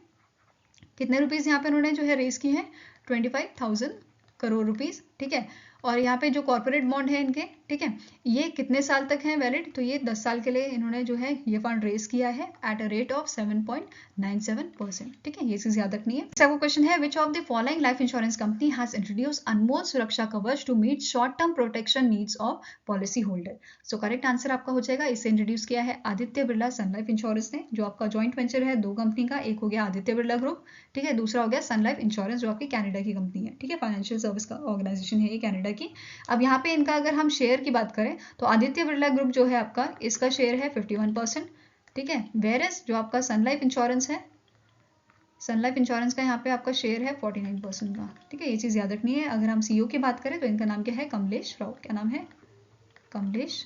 कितने रुपीज यहाँ पे उन्होंने जो है रेज किए हैं, 25,000 करोड़ रुपीज। ठीक है, और यहाँ पे जो कॉर्पोरेट बॉन्ड है इनके, ठीक है, ये कितने साल तक हैं वैलिड, तो ये 10 साल के लिए इन्होंने जो है ये फंड रेज किया है एट अ रेट ऑफ 7.97%। ठीक है, ये चीज याद रखनी है। आपको क्वेश्चन है, which of the following life insurance company has introduce Anmol Suraksha Kavach to meet short term protection needs of policy holder. So correct answer आपका हो जाएगा, इसे इंट्रोड्यूस किया है Aditya Birla Sun Life Insurance ने, जो आपका ज्वाइंट वेंचर है 2 कंपनी का, एक हो गया आदित्य बिरला ग्रुप, ठीक है, दूसरा हो गया सन लाइफ इंश्योरेंस जो आपकी कनाडा की कंपनी है। ठीक है, फाइनेंशियल सर्विस का ऑर्गेनाइजेशन है ये कनाडा की। अब यहाँ पे इनका अगर हम शेयर की बात करें तो आदित्य बिरला ग्रुप जो है आपका, इसका शेयर है 51%। ठीक है, वेरस जो आपका सन लाइफ इंश्योरेंस है, सन लाइफ इंश्योरेंस का यहाँ पे आपका शेयर है 49% का। ठीक है, ये चीज याद रखनी है। अगर हम CEO की बात करें तो इनका नाम क्या है, कमलेश राव। क्या नाम है, कमलेश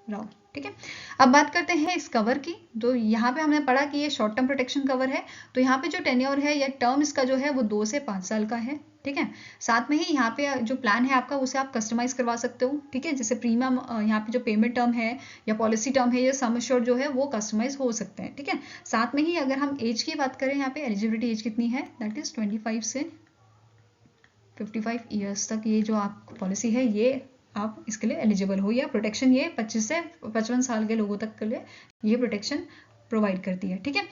राव। ठीक है, अब बात करते हैं इस कवर की। तो यहाँ पे हमने पढ़ा कि ये शॉर्ट टर्म प्रोटेक्शन कवर है, तो यहाँ पे जो टेन्योर है या टर्म इसका जो है वो 2 से 5 साल का है। ठीक है, साथ में ही यहाँ पे जो प्लान है आपका उसे आप कस्टमाइज करवा सकते हो। ठीक है, जैसे प्रीमियम यहाँ पे जो पेमेंट टर्म है या पॉलिसी टर्म है या सम एश्योर्ड जो है वो कस्टमाइज हो सकते हैं। ठीक है, साथ में ही अगर हम एज की बात करें, यहाँ पे एलिजिबिलिटी एज कितनी है, दैट इज 25 से 55 ईयर्स तक ये जो आप पॉलिसी है ये आप इसके लिए एलिजिबल हो, या प्रोटेक्शन ये 25 से 55 साल के लोगों तक के लिए ये प्रोटेक्शन प्रोवाइड करती है। ठीक है,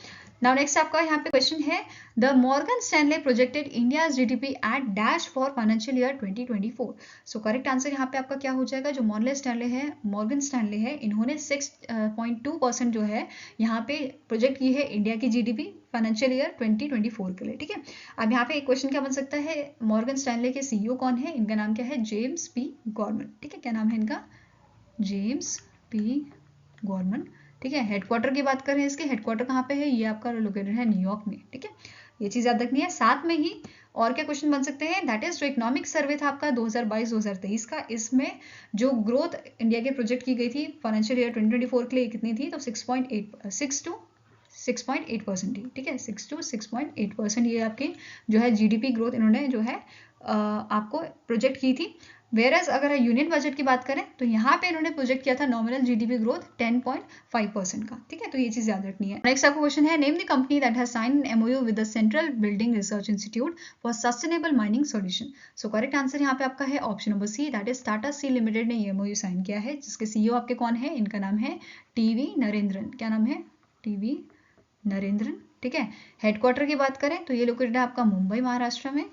नाउ नेक्स्ट आपका यहाँ पे क्वेश्चन है, the Morgan Stanley projected India's GDP at dash for financial year 2024। So correct answer यहाँ पे आपका क्या हो जाएगा, जो मॉर्गन स्टैनले है इन्होंने 6.2% जो है यहाँ पे प्रोजेक्ट की है इंडिया की GDP फाइनेंशियल ईयर 2024 के लिए। ठीक है, अब यहाँ पे एक क्वेश्चन क्या बन सकता है, मॉर्गन स्टैनले के CEO कौन है, इनका नाम क्या है, जेम्स P. गॉर्मन। ठीक है, क्या नाम है इनका, जेम्स P. गॉर्मन। ठीक है, हेडक्वार्टर की बात करें, इसके हेडक्वार्टर कहाँ पे है, ये आपका लोकेटेड है न्यूयॉर्क में। ठीक है, ये चीज याद रखनी है। साथ में ही और क्या क्वेश्चन बन सकते हैं, दैट इज जो इकोनॉमिक सर्वे था आपका 2022-2023 का, इसमें जो ग्रोथ इंडिया के प्रोजेक्ट की गई थी फाइनेंशियल ईयर 2024 के लिए कितनी थी, तो 6.8 to 6.8% थी। ठीक है, 6 to 6.8% ये आपकी जो है GDP ग्रोथ इन्होंने जो है आपको प्रोजेक्ट की थी वेरस अगर यूनियन बजट की बात करें तो यहाँ पे इन्होंने प्रोजेक्ट किया था नॉमिनल जीडीपी ग्रोथ 10.5% का, ठीक है, तो ये चीज याद रखनी है। नेक्स्ट आपको क्वेश्चन है, name the company that has sign MoU with the central building research institute for sustainable mining solution. So correct answer यहाँ पे आपका है option number C, that is Tata steel limited ने ये एमओयू साइन किया है, जिसके सीईओ आपके कौन है, इनका नाम है टीवी नरेंद्रन। क्या नाम है, टीवी नरेंद्रन, ठीक है। हेडक्वार्टर की बात करें तो ये लोकेटेड है आपका मुंबई महाराष्ट्र में,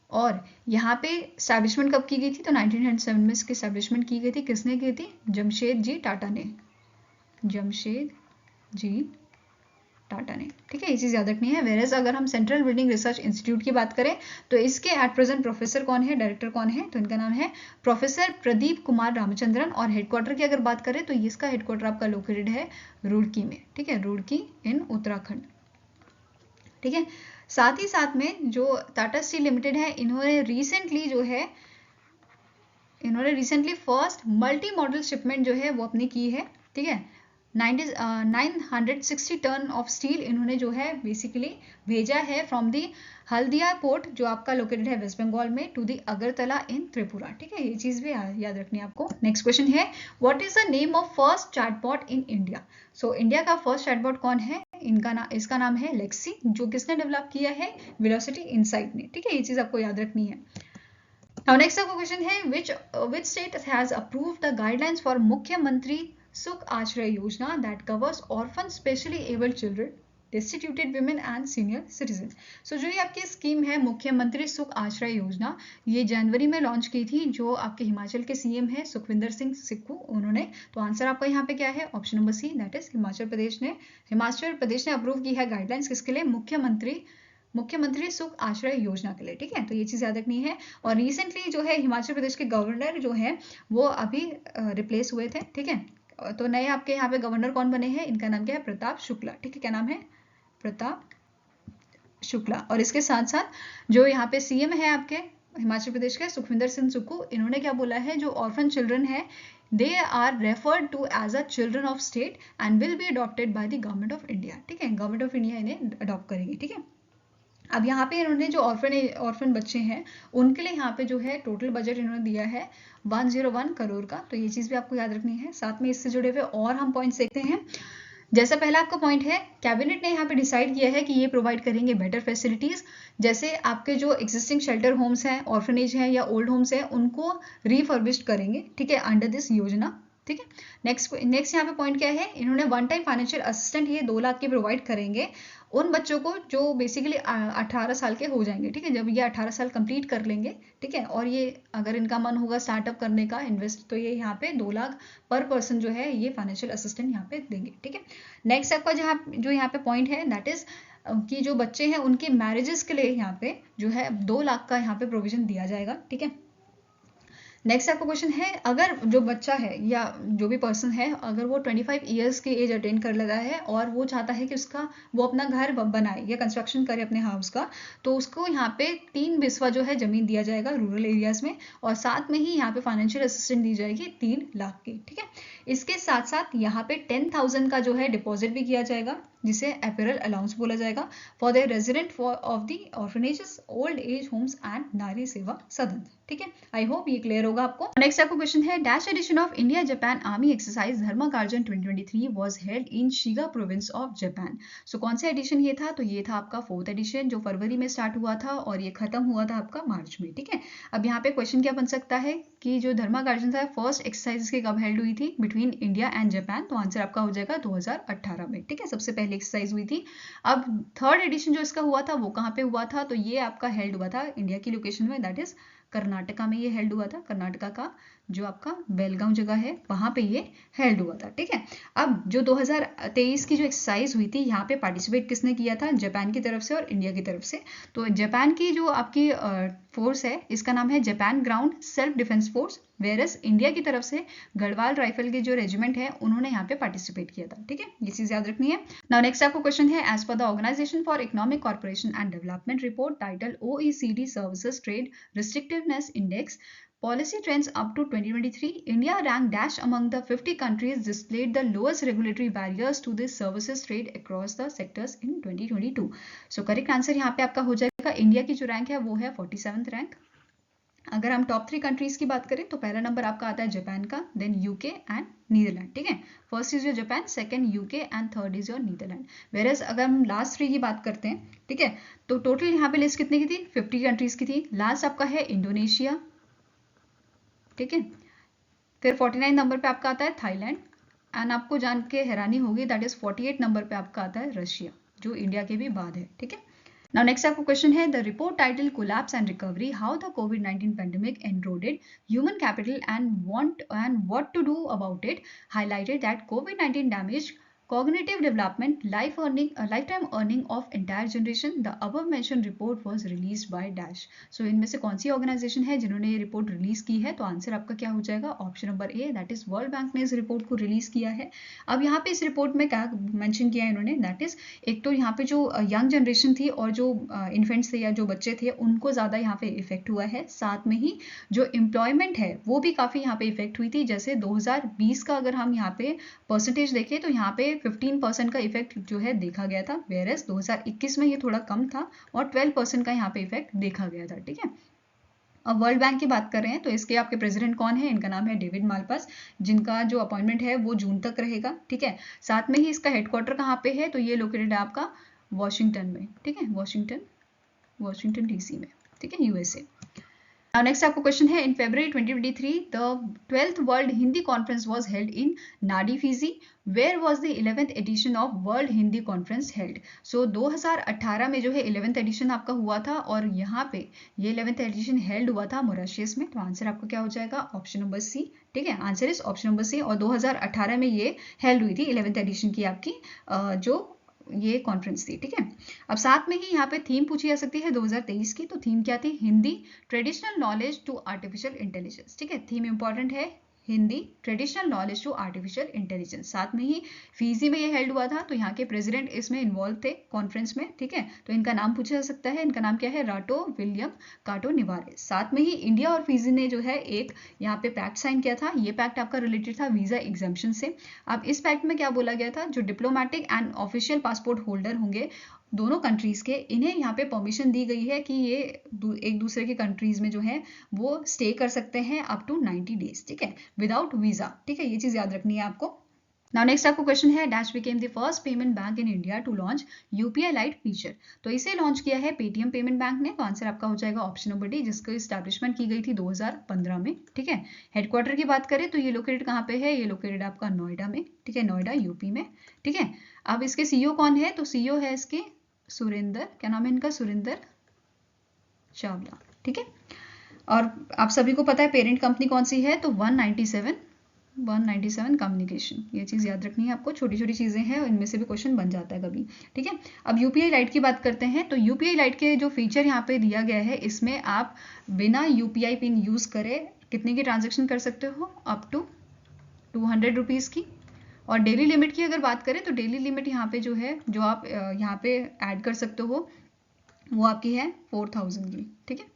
और यहाँ पे स्टैब्लिशमेंट कब की गई थी, तो 1907 में इसकी स्टैब्लिशमेंट की गई थी। किसने की थी, जमशेद जी टाटा ने, जमशेद जी टाटा ने, ठीक है, ये चीज़ याद रखनी है। वेरस अगर हम सेंट्रल बिल्डिंग रिसर्च इंस्टीट्यूट की बात करें तो इसके एट प्रेजेंट प्रोफेसर कौन है, डायरेक्टर कौन है, तो इनका नाम है प्रोफेसर प्रदीप कुमार रामचंद्रन। और हेडक्वार्टर की अगर बात करें तो इसका हेडक्वार्टर आपका लोकेटेड है रुड़की में, ठीक है, रुड़की इन उत्तराखंड, ठीक है। साथ ही साथ में जो टाटा स्टील लिमिटेड है, इन्होंने recently first multi modal shipment जो है वो अपनी की है, ठीक है। 960 टन ऑफ स्टील इन्होंने जो है बेसिकली भेजा है फ्रॉम दी हल्दिया पोर्ट जो आपका लोकेटेड है वेस्ट बंगाल में टू दी अगरतला इन त्रिपुरा, ठीक है, ये चीज भी याद रखनी है आपको। नेक्स्ट क्वेश्चन है, what is the name of first chatbot in India. So India का फर्स्ट चैटबॉट कौन है, इसका नाम है लेक्सी, जो किसने डेवलप किया है, वेलोसिटी इनसाइट ने, ठीक है, ये चीज आपको याद रखनी है। Now next आपका क्वेश्चन है, which state has approved the guidelines for मुख्यमंत्री सुख आश्रय योजना that covers orphan specially abled children, destituted women and senior citizens। So जो ये आपकी स्कीम है मुख्यमंत्री सुख आश्रय योजना, ये जनवरी में लॉन्च की थी, जो आपके हिमाचल के सीएम है सुखविंदर सिंह सुक्खू उन्होंने। तो आंसर आपका यहाँ पे क्या है, option number C, that is Himachal Pradesh ने अप्रूव की है गाइडलाइंस किसके लिए, मुख्यमंत्री सुख आश्रय योजना के लिए, ठीक है, तो ये चीज याद रखनी है। और रिसेंटली जो है हिमाचल प्रदेश के गवर्नर जो है वो अभी रिप्लेस हुए थे, ठीक है, तो नए आपके यहाँ पे गवर्नर कौन बने हैं, इनका नाम क्या है, प्रताप शुक्ला, ठीक है, क्या नाम है, प्रताप शुक्ला। और इसके साथ साथ जो यहाँ पे सीएम है आपके हिमाचल प्रदेश के सुखविंदर सिंह सुक्खू, इन्होंने क्या बोला है, जो ऑर्फन चिल्ड्रन है they are referred to as a children of state and will be adopted by the government of India, ठीक है, गवर्नमेंट ऑफ इंडिया इन्हें अडॉप्ट करेगी, ठीक है। अब यहाँ पे इन्होंने जो ऑर्फन बच्चे हैं उनके लिए यहाँ पे जो है टोटल बजट इन्होंने दिया है 101 करोड़ का, तो ये चीज़ भी आपको याद रखनी है। साथ में इससे जुड़े हुए और हम पॉइंट्स देखते हैं। जैसा पहला आपका पॉइंट है, कैबिनेट ने यहाँ पे डिसाइड किया है कि ये प्रोवाइड करेंगे बेटर फैसिलिटीज़, जैसे आपके जो एग्जिस्टिंग शेल्टर होम्स हैं, ऑर्फनेज हैं या ओल्ड होम्स हैं, उनको रिफर्बिश्ड करेंगे, ठीक है, अंडर दिस योजना, ठीक है। नेक्स्ट यहाँ पे पॉइंट क्या है, इन्होंने वन टाइम फाइनेंशियल असिस्टेंट ये 2 लाख के प्रोवाइड करेंगे उन बच्चों को जो बेसिकली 18 साल के हो जाएंगे, ठीक है, जब ये 18 साल कंप्लीट कर लेंगे, ठीक है, और ये अगर इनका मन होगा स्टार्टअप करने का इन्वेस्ट, तो ये यहाँ पे 2 लाख पर पर्सन जो है ये फाइनेंशियल असिस्टेंट यहाँ पे देंगे, ठीक है। नेक्स्ट आपका जो यहाँ पे पॉइंट है दैट इज कि जो बच्चे हैं उनके मैरिजेस के लिए यहाँ पे जो है 2 लाख का यहाँ पे प्रोविजन दिया जाएगा, ठीक है। नेक्स्ट आपका क्वेश्चन है, अगर जो बच्चा है या जो भी पर्सन है अगर वो 25 ईयर्स की एज अटेन कर लेता है और वो चाहता है कि वो अपना घर बनाए या कंस्ट्रक्शन करे अपने हाउस का, तो उसको यहाँ पे 3 बिस्वा जो है जमीन दिया जाएगा रूरल एरियाज में, और साथ में ही यहाँ पे फाइनेंशियल असिस्टेंट दी जाएगी 3 लाख की, ठीक है। इसके साथ साथ यहाँ पे 10,000 का जो है डिपॉजिट भी किया जाएगा, जिसे अपीयरल अलाउंस बोला जाएगा for the resident of the orphanages, old age homes and नारी सेवा सदन, ठीक है। आई होप ये क्लियर होगा आपको। नेक्स्ट आपको क्वेश्चन है, dash edition of India Japan army exercise धर्माकार्जन 2023 was held in Shiga province of Japan. So कौन सा एडिशन ये था, तो ये था आपका 4th एडिशन जो फरवरी में स्टार्ट हुआ था और ये खत्म हुआ था आपका मार्च में, ठीक है। अब यहाँ पे क्वेश्चन क्या बन सकता है कि जो धर्माकार्जन था फर्स्ट एक्सरसाइज की कब हेल्ड हुई थी बिटवीन इंडिया एंड जापान, तो आंसर आपका हो जाएगा 2018 में, ठीक है, सबसे पहले एक्सरसाइज हुई थी। अब 3rd एडिशन जो इसका हुआ था वो कहाँ पे हुआ था, तो ये आपका हेल्ड हुआ था इंडिया की लोकेशन में, दैट इज कर्नाटका में ये हेल्ड हुआ था। कर्नाटका का जो आपका बेलगांव जगह है वहां पे ये हेल्ड हुआ था, ठीक है। अब जो 2023 की जो एक्सरसाइज हुई थी यहाँ पे पार्टिसिपेट किसने किया था, जापान की तरफ से और इंडिया की तरफ से। तो जापान की जो आपकी फोर्स है इसका नाम है Japan ground self defence force, versus India की तरफ से गढ़वाल राइफल के जो रेजिमेंट है उन्होंने यहाँ पे पार्टिसिपेट किया था, ठीक है, ये चीज याद रखनी है। नाउ नेक्स्ट आपको क्वेश्चन है, एज पर the organisation for economic cooperation and development report title OECD services trade restrictiveness index Policy trends up to 2023, India ranked dash among the 50 countries displayed the lowest regulatory barriers to this services trade across the sectors in 2022. So correct answer यहाँ पे आपका हो जाएगा, इंडिया की जो रैंक है वो है 47th रैंक, अगर हम टॉप 3 कंट्रीज की बात करें तो पहला नंबर आपका आता है जापान का, देन यूके एंड नीदरलैंड, ठीक है। First is your Japan, second UK and third is your Netherland. Whereas अगर हम लास्ट 3 की बात करते हैं, ठीक है, तो टोटल यहाँ पे लिस्ट कितने की थी, 50 कंट्रीज की थी। लास्ट आपका है इंडोनेशिया, ठीक है। फिर 49 नंबर पे आपका आता है थाईलैंड, एंड आपको जान के हैरानी होगी दैट इज 48 नंबर पे आपका आता है रशिया, जो इंडिया के भी बाद है, ठीक है। Now next आपको क्वेश्चन है, the report title collapse and recovery, how the covid pandemic एनरोडेड human capital and what to do about it, highlighted that covid damage cognitive development, lifetime earning of entire generation. The above mentioned report was released by dash. So इनमें से कौन सी ऑर्गेनाइजेशन है जिन्होंने ये रिपोर्ट रिलीज की है, तो आंसर आपका क्या हो जाएगा, option number A, that is world bank ने इस रिपोर्ट को रिलीज किया है। अब यहाँ पे इस रिपोर्ट में क्या मेंशन किया है इन्होंने, दैट इज एक तो यहाँ पे जो यंग जनरेशन थी और जो इन्फेंट्स थे या जो बच्चे थे उनको ज़्यादा यहाँ पे इफेक्ट हुआ है। साथ में ही जो एम्प्लॉयमेंट है वो भी काफ़ी यहाँ पे इफेक्ट हुई थी। जैसे 2020 का अगर हम यहाँ पे परसेंटेज देखें तो यहाँ पे 15% का इफेक्ट जो है देखा गया था, वेयरएज 2021 में ये थोड़ा कम था और 12% का यहाँ पे इफेक्ट देखा गया था, ठीक है। अब वर्ल्ड बैंक की बात कर रहे हैं तो इसके आपके प्रेसिडेंट कौन है, इनका नाम है डेविड मालपास, जिनका जो अपॉइंटमेंट है वो जून तक रहेगा, ठीक है। साथ में ही इसका हेडक्वार्टर कहाँ पे है, तो ये लोकेटेड है आपका वॉशिंगटन में, ठीक है, वॉशिंगटन डीसी में, ठीक है, यूएसए। Now next आपको क्वेश्चन है, in February 2023 the 12th World Hindi Conference was held in Nadi, Fiji. Where was the 11th edition of World Hindi Conference held? So 2018 में जो है 11th एडिशन आपका हुआ था और यहाँ पे ये 11th एडिशन हेल्ड हुआ था मॉरिशस में। तो आंसर आपका क्या हो जाएगा, ऑप्शन नंबर सी, ठीक है, answer is option number C. और 2018 में ये हेल्ड हुई थी 11th एडिशन की आपकी जो ये कॉन्फ्रेंस थी, ठीक है। अब साथ में ही यहाँ पे थीम पूछी जा सकती है 2023 की, तो थीम क्या थी, Hindi traditional knowledge to artificial intelligence, ठीक है, थीम इंपॉर्टेंट है, Hindi traditional knowledge to artificial intelligence. साथ में ही फीजी में ये हेल्ड हुआ था, तो यहाँ के प्रेसिडेंट इसमें इन्वॉल्व थे कॉन्फ्रेंस में, ठीक है। तो इनका नाम पूछा जा सकता है, इनका नाम क्या है, राटो विलियम काटो निवारेस। साथ में ही इंडिया और फीजी ने जो है एक यहाँ पे पैक्ट साइन किया था, ये पैक्ट आपका रिलेटेड था वीजा एग्जाम्पशन से। अब इस पैक्ट में क्या बोला गया था, जो diplomatic and official passport holder होंगे दोनों कंट्रीज के, इन्हें यहाँ पे परमिशन दी गई है कि ये एक दूसरे के कंट्रीज में जो है वो स्टे कर सकते हैं अप टू 90 डेज, ठीक है, विदाउट वीजा, ठीक है, ये चीज याद रखनी है आपको। नाउ नेक्स्ट आपको क्वेश्चन है, dash became the first payment bank in India to launch UPI lite feature. तो इसे लॉन्च किया है पेटीएम पेमेंट बैंक ने। तो आंसर आपका हो जाएगा ऑप्शन नंबर डी, जिसको इस्टेब्लिशमेंट की गई थी 2015 में, ठीक है। हेडक्वार्टर की बात करें तो ये लोकेटेड कहाँ पे है, ये लोकेटेड आपका नोएडा में, ठीक है, नोएडा यूपी में, ठीक है। अब इसके सीईओ कौन है, तो सीईओ है इसके सुरेंदर, क्या नाम है इनका, सुरेंदर चावला, ठीक है। और आप सभी को पता है पेरेंट कंपनी कौन सी है, तो 197 कम्युनिकेशन, ये चीज़ याद रखनी है आपको, छोटी छोटी चीज़ें हैं, इनमें से भी क्वेश्चन बन जाता है कभी, ठीक है। अब यूपीआई लाइट की बात करते हैं, तो यूपीआई लाइट के जो फीचर यहाँ पे दिया गया है, इसमें आप बिना यूपीआई पिन यूज़ करे कितने की ट्रांजेक्शन कर सकते हो, अप टू 200 रुपीज़ की। और डेली लिमिट की अगर बात करें तो डेली लिमिट यहाँ पे जो है, जो आप यहाँ पे ऐड कर सकते हो, वो आपकी है 4000 की, ठीक है।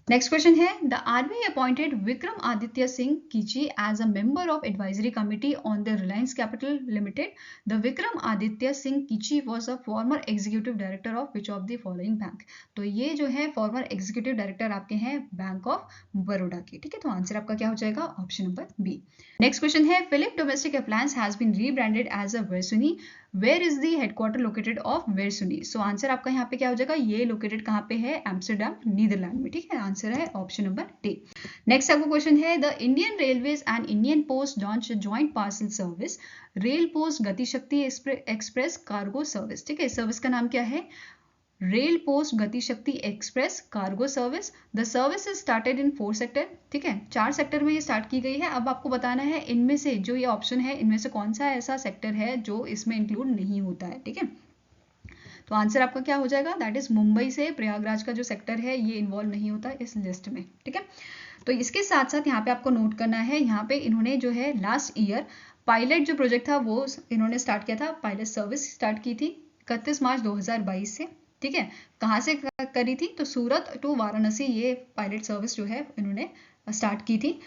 नेक्स्ट क्वेश्चन है, the army appointed Vikram Aditya Singh Khichi as a member of advisory committee on the Reliance Capital Limited. The Vikram Aditya Singh Khichi was a former executive director of which of the following bank. तो ये जो है फॉर्मर एग्जीक्यूटिव डायरेक्टर आपके हैं बैंक ऑफ बड़ौदा के, ठीक है। तो आंसर आपका क्या हो जाएगा, option number B. Next question है, Philip domestic appliance has been rebranded as a Versuni. Where is the headquarter located of Versuni. So answer आपका यहाँ पे क्या हो जाएगा, ये लोकेटेड कहाँ पे है, एम्स्टरडम नीदरलैंड में, ठीक है, आंसर है ऑप्शन नंबर डी। नेक्स्ट आपको क्वेश्चन है, the Indian railways and Indian post launch joint parcel service rail post Gatishakti express cargo service, ठीक है, सर्विस का नाम क्या है, rail post Gatishakti express cargo service. The service is started in 4 sector, ठीक है, 4 सेक्टर में ये स्टार्ट की गई है। अब आपको बताना है इनमें से जो ये ऑप्शन है, इनमें से कौन सा ऐसा सेक्टर है जो इसमें इंक्लूड नहीं होता है, ठीक है। तो आंसर आपका क्या हो जाएगा, दैट इज मुंबई से प्रयागराज का जो सेक्टर है ये इन्वॉल्व नहीं होता इस लिस्ट में, ठीक है। तो इसके साथ साथ यहाँ पे आपको नोट करना है, यहाँ पे इन्होंने जो है लास्ट ईयर पायलट जो प्रोजेक्ट था वो इन्होंने स्टार्ट किया था, पायलट सर्विस स्टार्ट की थी 31 मार्च 2022 से, ठीक है। कहाँ से करी थी, तो सूरत टू वाराणसी ये पायलट सर्विस जो है इन्होंने स्टार्ट की थी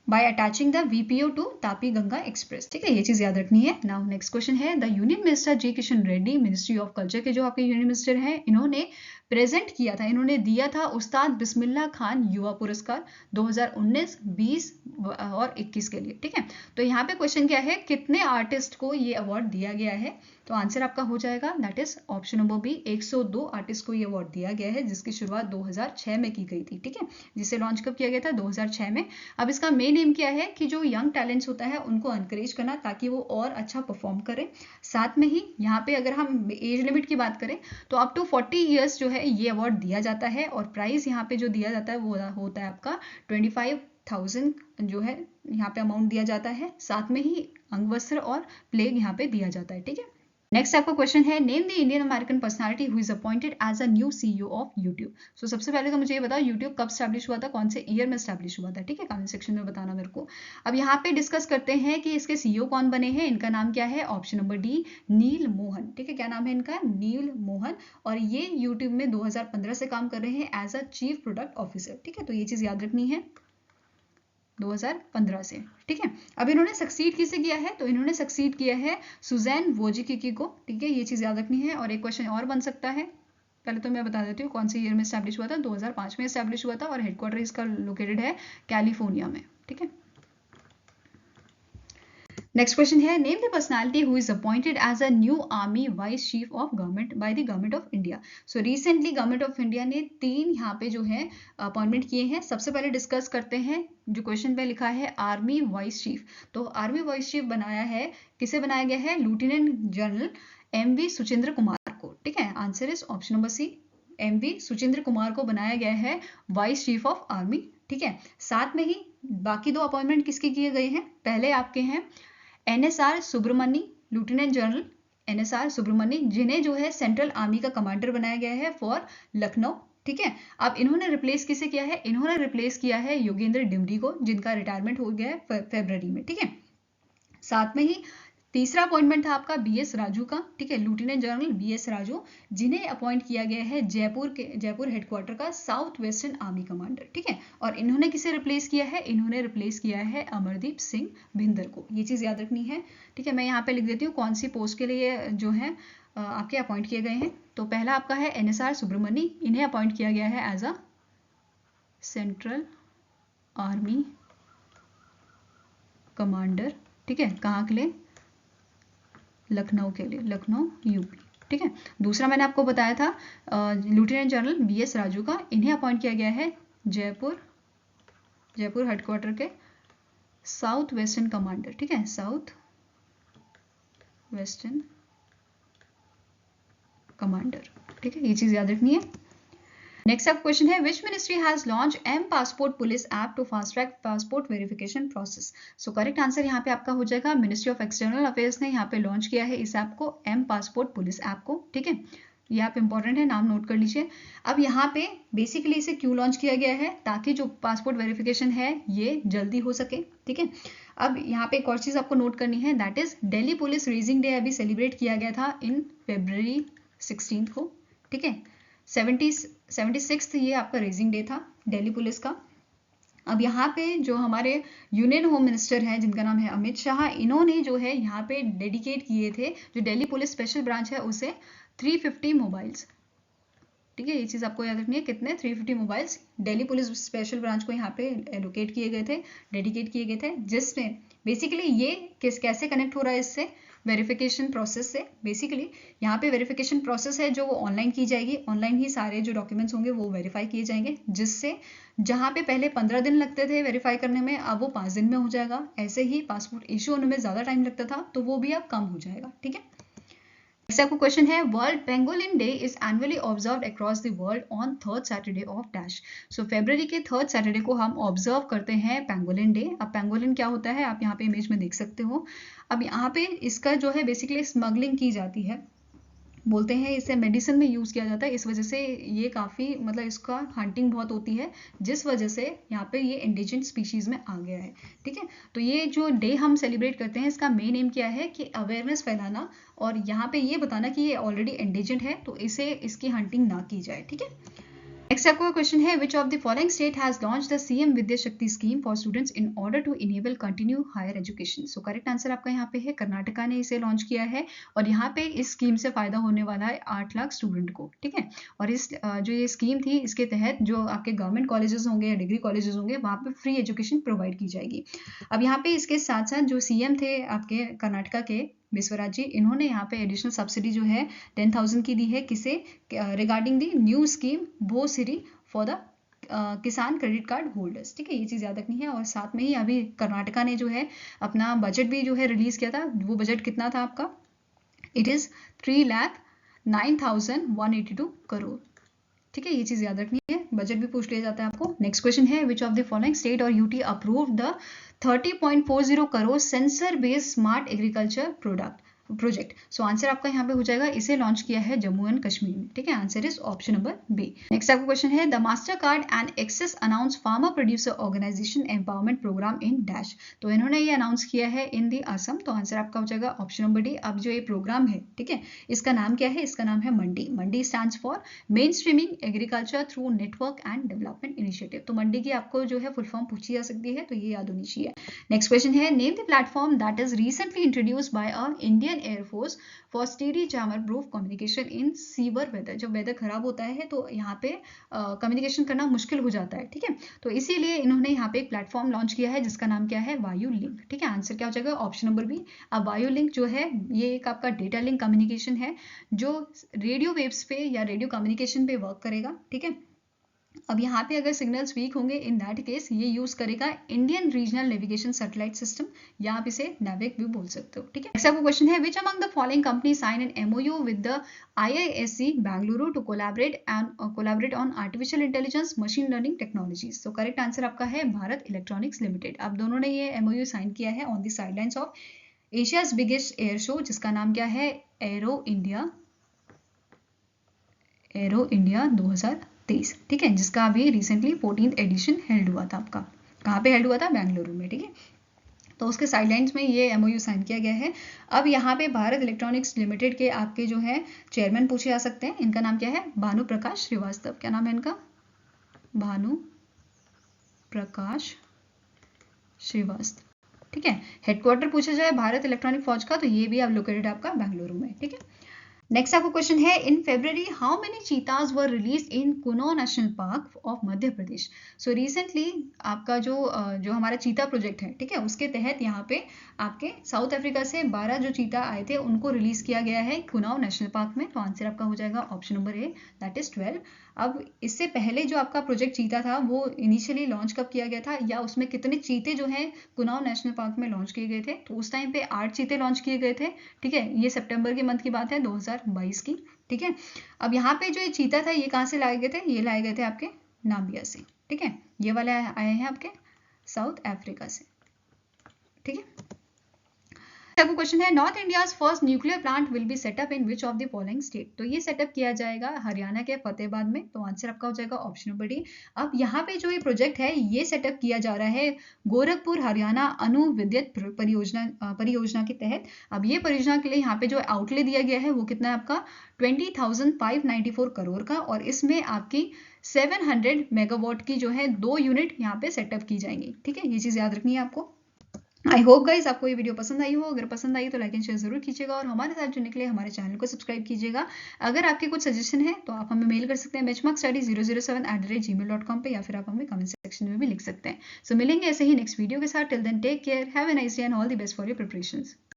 by attaching the VPO to Tapi Ganga express, ठीक है, ये चीज याद रखनी है। नाउ नेक्स्ट क्वेश्चन है, the union minister G Kishan Reddy ministry of culture के जो आपके यूनियन मिनिस्टर हैं, इन्होंने प्रेजेंट किया था, इन्होंने दिया था उस्ताद बिस्मिल्लाह खान युवा पुरस्कार 2019, 20 और 21 के लिए। ठीक है, तो यहाँ पे क्वेश्चन क्या है, कितने आर्टिस्ट को ये अवार्ड दिया गया है? तो आंसर आपका हो जाएगा that is option number B, 102 artist को ये अवार्ड दिया गया है, जिसकी शुरुआत 2006 में की गई थी। ठीक है, जिसे लॉन्च कब किया गया था? 2006 में। अब इसका मेन एम क्या है कि जो यंग टैलेंट्स होता है उनको एनकरेज करना, ताकि वो और अच्छा परफॉर्म करें। साथ में ही यहाँ पे अगर हम एज लिमिट की बात करें तो अप टू 40 ईयर्स जो है ये अवार्ड दिया जाता है, और प्राइस यहाँ पे जो दिया जाता है वो होता है आपका 25,000 जो है यहाँ पे अमाउंट दिया जाता है। साथ में ही अंगवस्त्र और प्लेग यहाँ पे दिया जाता है। ठीक है, नेक्स्ट आपका क्वेश्चन है, name the Indian American personality who is appointed as a new CEO of YouTube. So सबसे पहले तो मुझे ये बताओ यूट्यूब कब स्टैब्लिश हुआ था, कौन से ईयर में स्टैब्लिश हुआ था? ठीक है, कमेंट सेक्शन में बताना मेरे को। अब यहाँ पे डिस्कस करते हैं कि इसके सीईओ कौन बने हैं। इनका नाम क्या है? ऑप्शन नंबर डी, नील मोहन। ठीक है, क्या नाम है इनका? नील मोहन। और ये यूट्यूब में 2015 से काम कर रहे हैं as a chief product officer. ठीक है, तो ये चीज याद रखनी है 2015 से। ठीक है, अब इन्होंने सक्सीड किसे किया है? तो इन्होंने सक्सीड किया है सुजैन वोजिकिकी को। ठीक है, ये चीज याद रखनी है। और एक क्वेश्चन और बन सकता है, पहले तो मैं बता देती हूँ कौन से ईयर में स्टैब्लिश हुआ था। 2005 में स्टैब्लिश हुआ था और हेडक्वार्टर इसका लोकेटेड है कैलिफोर्निया में। ठीक है, नेक्स्ट क्वेश्चन है, name the personality who is appointed as a new army vice chief of government by the government of India. So recently government of India ने 3 यहाँ पे जो है अपॉइंटमेंट किए हैं। सबसे पहले डिस्कस करते हैं, जो क्वेश्चन पे लिखा है आर्मी वाइस चीफ। तो आर्मी वाइस चीफ बनाया है, किसे बनाया गया है? Lieutenant general MV Suchindra Kumar को। ठीक है, answer is option number C, MV Suchindra Kumar को बनाया गया है वाइस चीफ ऑफ आर्मी। ठीक है, साथ में ही बाकी 2 अपॉइंटमेंट किसके किए गए हैं? पहले आपके हैं NSR Subramanya, lieutenant general NSR Subramanya, जिन्हें जो है सेंट्रल आर्मी का कमांडर बनाया गया है फॉर लखनऊ। ठीक है, अब इन्होंने रिप्लेस किसे किया है? इन्होंने रिप्लेस किया है योगेंद्र डिमरी को, जिनका रिटायरमेंट हो गया है फरवरी में। ठीक है, साथ में ही तीसरा अपॉइंटमेंट था आपका BS राजू का। ठीक है, लेफ्टिनेंट जनरल BS राजू, जिन्हें अपॉइंट किया गया है जयपुर हेडक्वार्टर का साउथ वेस्टर्न आर्मी कमांडर। ठीक है, और इन्होंने किसे रिप्लेस किया है? इन्होंने रिप्लेस किया है अमरदीप सिंह भिंदर को। ये चीज याद रखनी है। ठीक है, मैं यहाँ पे लिख देती हूँ कौन सी पोस्ट के लिए जो है आपके अपॉइंट किए गए हैं। तो पहला आपका है NSR सुब्रमण्य, इन्हें अपॉइंट किया गया है as a central army commander. ठीक है, कहाँ के लिए? लखनऊ के लिए, लखनऊ यूपी। ठीक है, दूसरा मैंने आपको बताया था लेफ्टिनेंट जनरल BS राजू का, इन्हें अपॉइंट किया गया है जयपुर हेडक्वार्टर के साउथ वेस्टर्न कमांडर। ठीक है, साउथ वेस्टर्न कमांडर। ठीक है, ये चीज याद रखनी है। नेक्स्ट आप क्वेश्चन है, which ministry has launch M passport police app to fast track passport verification process. So correct answer यहाँ पे आपका हो जाएगा मिनिस्ट्री ऑफ एक्सटर्नल अफेयर्स ने यहाँ पे लॉन्च किया है इस ऐप को, M पासपोर्ट पुलिस ऐप को। ठीक है, ये आप इंपॉर्टेंट है, नाम नोट कर लीजिए। अब यहाँ पे बेसिकली इसे क्यों लॉन्च किया गया है? ताकि जो पासपोर्ट वेरिफिकेशन है ये जल्दी हो सके। ठीक है, अब यहाँ पे एक और चीज आपको नोट करनी है, that is Delhi police raising day अभी सेलिब्रेट किया गया था इन February 16 को। ठीक है, 76th ये आपका रेजिंग डे था दिल्ली पुलिस का। अब यहाँ पे जो हमारे यूनियन होम मिनिस्टर हैं, जिनका नाम है अमित शाह, इन्होंने जो है यहाँ पे डेडिकेट किए थे जो दिल्ली पुलिस स्पेशल ब्रांच है उसे 350 मोबाइल्स। ठीक है, ये चीज आपको याद रखनी है, कितने? 350 mobiles Delhi police special branch को यहाँ पे एलोकेट किए गए थे, डेडिकेट किए गए थे, जिसमें बेसिकली ये कैसे कनेक्ट हो रहा है इससे? वेरिफिकेशन प्रोसेस से। बेसिकली यहाँ पे वेरिफिकेशन प्रोसेस है जो वो ऑनलाइन की जाएगी, ऑनलाइन ही सारे जो डॉक्यूमेंट्स होंगे वो वेरीफाई किए जाएंगे, जिससे जहाँ पे पहले 15 दिन लगते थे वेरीफाई करने में, अब वो 5 दिन में हो जाएगा। ऐसे ही पासपोर्ट इशू होने में ज्यादा टाइम लगता था, तो वो भी अब कम हो जाएगा। ठीक है, नेक्स्ट आपको क्वेश्चन है, world pangolin day is annually observed across the world on 3rd Saturday of dash. So फरवरी के 3rd सैटरडे को हम ऑब्जर्व करते हैं पेंगोलिन डे। अब पेंगोलिन क्या होता है आप यहाँ पे इमेज में देख सकते हो। अब यहाँ पे इसका जो है बेसिकली स्मगलिंग की जाती है, बोलते हैं इसे मेडिसिन में यूज किया जाता है, इस वजह से ये काफी मतलब इसका हंटिंग बहुत होती है, जिस वजह से यहाँ पे ये इंडिजिन स्पीशीज में आ गया है। ठीक है, तो ये जो डे हम सेलिब्रेट करते हैं इसका मेन एम क्या है कि अवेयरनेस फैलाना और यहाँ पे ये बताना कि ये ऑलरेडी इंडिजिन है, तो इसे इसकी हंटिंग ना की जाए। ठीक है, नेक्स्ट आपका क्वेश्चन है which of the following state has launch the CM Vidya Shakti scheme for students in order to enable continue higher education. So correct answer आपका यहाँ पे है कर्नाटका ने इसे लॉन्च किया है और यहाँ पे इस स्कीम से फायदा होने वाला है 8 लाख स्टूडेंट को, ठीक है। और इस जो ये स्कीम थी इसके तहत जो आपके गवर्नमेंट कॉलेजेस होंगे या डिग्री कॉलेजेस होंगे वहाँ पे फ्री एजुकेशन प्रोवाइड की जाएगी। अब यहाँ पे इसके साथ साथ जो सीएम थे आपके कर्नाटका के बिस्वराज जी, इन्होंने यहाँ पे एडिशनल सब्सिडी जो है 10,000 की दी है किसे रिगार्डिंग दी न्यू स्कीम भो सिरी फॉर द किसान क्रेडिट कार्ड होल्डर्स, ठीक है। ये चीज़ याद रखनी है। और साथ में ही अभी कर्नाटका ने जो है अपना बजट भी जो है रिलीज किया था। वो बजट कितना था आपका? इट इज़ 3,09,182 करोड़, ठीक है। ये चीज़ याद रखनी है, बजट भी पूछ लिया जाता है आपको। नेक्स्ट क्वेश्चन है which of the following state और UT approve the 30.40 crore sensor based smart agriculture project. So answer आपका यहाँ पे हो जाएगा, इसे लॉन्च किया है जम्मू एंड कश्मीर में, ठीक है। Answer is option number B. Next आपका क्वेश्चन है the Mastercard and Access announce farmer producer organisation empowerment programme in dash. तो इन्होंने ये अनाउंस किया है इन दी असम। तो आंसर आपका हो जाएगा ऑप्शन नंबर डी। अब जो ये प्रोग्राम है, ठीक है, इसका नाम क्या है? इसका नाम है MANDI. MANDI stands for mainstreaming agriculture through network and development initiative. तो मंडी की आपको जो है फुल फॉर्म पूछी जा सकती है, तो ये याद होनी चाहिए। नेक्स्ट क्वेश्चन है name the platform that is recently introduced by a Indian air force for steady jammer proof communication in severe weather. जब वेदर खराब होता है तो यहाँ पे कम्युनिकेशन करना मुश्किल हो जाता है, ठीक है। तो इसीलिए इन्होंने यहाँ पे एक प्लेटफॉर्म लॉन्च किया है जिसका नाम क्या है? वायु लिंक, ठीक है। आंसर क्या हो जाएगा? Option number B. अब वायु लिंक जो है ये एक आपका डेटा लिंक कम्युनिकेशन है जो रेडियो वेव्स पे या रेडियो कम्युनिकेशन पे वर्क करेगा, ठीक है। अब यहाँ पे अगर सिग्नल्स वीक होंगे इन दैट केस ये यूज करेगा Indian regional navigation satellite system, या आप इसे नाविक भी बोल सकते हो, ठीक है। नेक्स्ट आपको क्वेश्चन है which among the following company sign an MoU with the IISc Bengaluru to collaborate on artificial intelligence machine learning technologies. तो करेक्ट आंसर आपका है भारत इलेक्ट्रॉनिक्स लिमिटेड। अब दोनों ने ये MOU साइन किया है on the sidelines of Asia's biggest air show जिसका नाम क्या है? एरो इंडिया 2023, ठीक है, जिसका अभी रिसेंटली 14th एडिशन हेल्ड हुआ था आपका। कहाँ पे हेल्ड हुआ था? बेंगलुरु में, ठीक है। तो उसके साइडलाइंस में ये MOU साइन किया गया है। अब यहाँ पे भारत इलेक्ट्रॉनिक्स लिमिटेड के आपके जो है चेयरमैन पूछे जा सकते हैं। इनका नाम क्या है? भानु प्रकाश श्रीवास्तव। क्या नाम है इनका? भानु प्रकाश श्रीवास्तव, ठीक है। हेडक्वार्टर पूछा जाए भारत इलेक्ट्रॉनिक फौज का तो ये भी अब लोकेटेड है आपका बेंगलुरु में, ठीक है। नेक्स्ट आपको क्वेश्चन है in February how many चीताज were release in Kuno national park of Madhya Pradesh. So recently आपका जो हमारा चीता प्रोजेक्ट है, ठीक है, उसके तहत यहाँ पे आपके साउथ अफ्रीका से 12 जो चीता आए थे उनको रिलीज किया गया है कुनाव नेशनल पार्क में। तो आंसर आपका हो जाएगा option number A, that is 12। अब इससे पहले जो आपका प्रोजेक्ट चीता था वो इनिशियली लॉन्च कब किया गया था, या उसमें कितने चीते जो हैं कुनाव नेशनल पार्क में लॉन्च किए गए थे? तो उस टाइम पे 8 चीते लॉन्च किए गए थे, ठीक है। ये सितंबर के मंथ की बात है 2022 की, ठीक है। अब यहाँ पे जो ये चीता था ये कहाँ से लाए गए थे? ये लाए गए थे आपके नामिबिया से, ठीक है। ये वाले आए हैं आपके साउथ अफ्रीका से, ठीक है। आपको क्वेश्चन है north India's first nuclear plant will be set up in which of the following state. तो ये सेटअप किया जाएगा हरियाणा के फतेहाबाद में। तो आंसर आपका हो जाएगा ऑप्शन नंबर डी। अब यहाँ पे जो ये प्रोजेक्ट है ये सेटअप किया जा रहा है गोरखपुर हरियाणा अणु विद्युत परियोजना के तहत। अब ये परियोजना के लिए यहाँ पे जो आउटले दिया गया है वो कितना है आपका? 20,594 करोड़ का। और इसमें आपकी 700 मेगावाट की जो है 2 यूनिट यहाँ पे सेटअप की जाएंगी, ठीक है। ये चीज़ याद रखनी है आपको। आई होप गाइस आपको ये वीडियो पसंद आई हो। अगर पसंद आई तो लाइक एंड शेयर जरूर कीजिएगा और हमारे साथ जुड़ने के लिए हमारे चैनल को सब्सक्राइब कीजिएगा। अगर आपके कुछ सजेशन है तो आप हमें मेल कर सकते हैं benchmarkstudy007@gmail.com पे, या फिर आप हमें कमेंट सेक्शन में भी लिख सकते हैं। सो मिलेंगे ऐसे ही नेक्स्ट वीडियो के साथ। Till then take care, have a nice day and all the best for your preparations.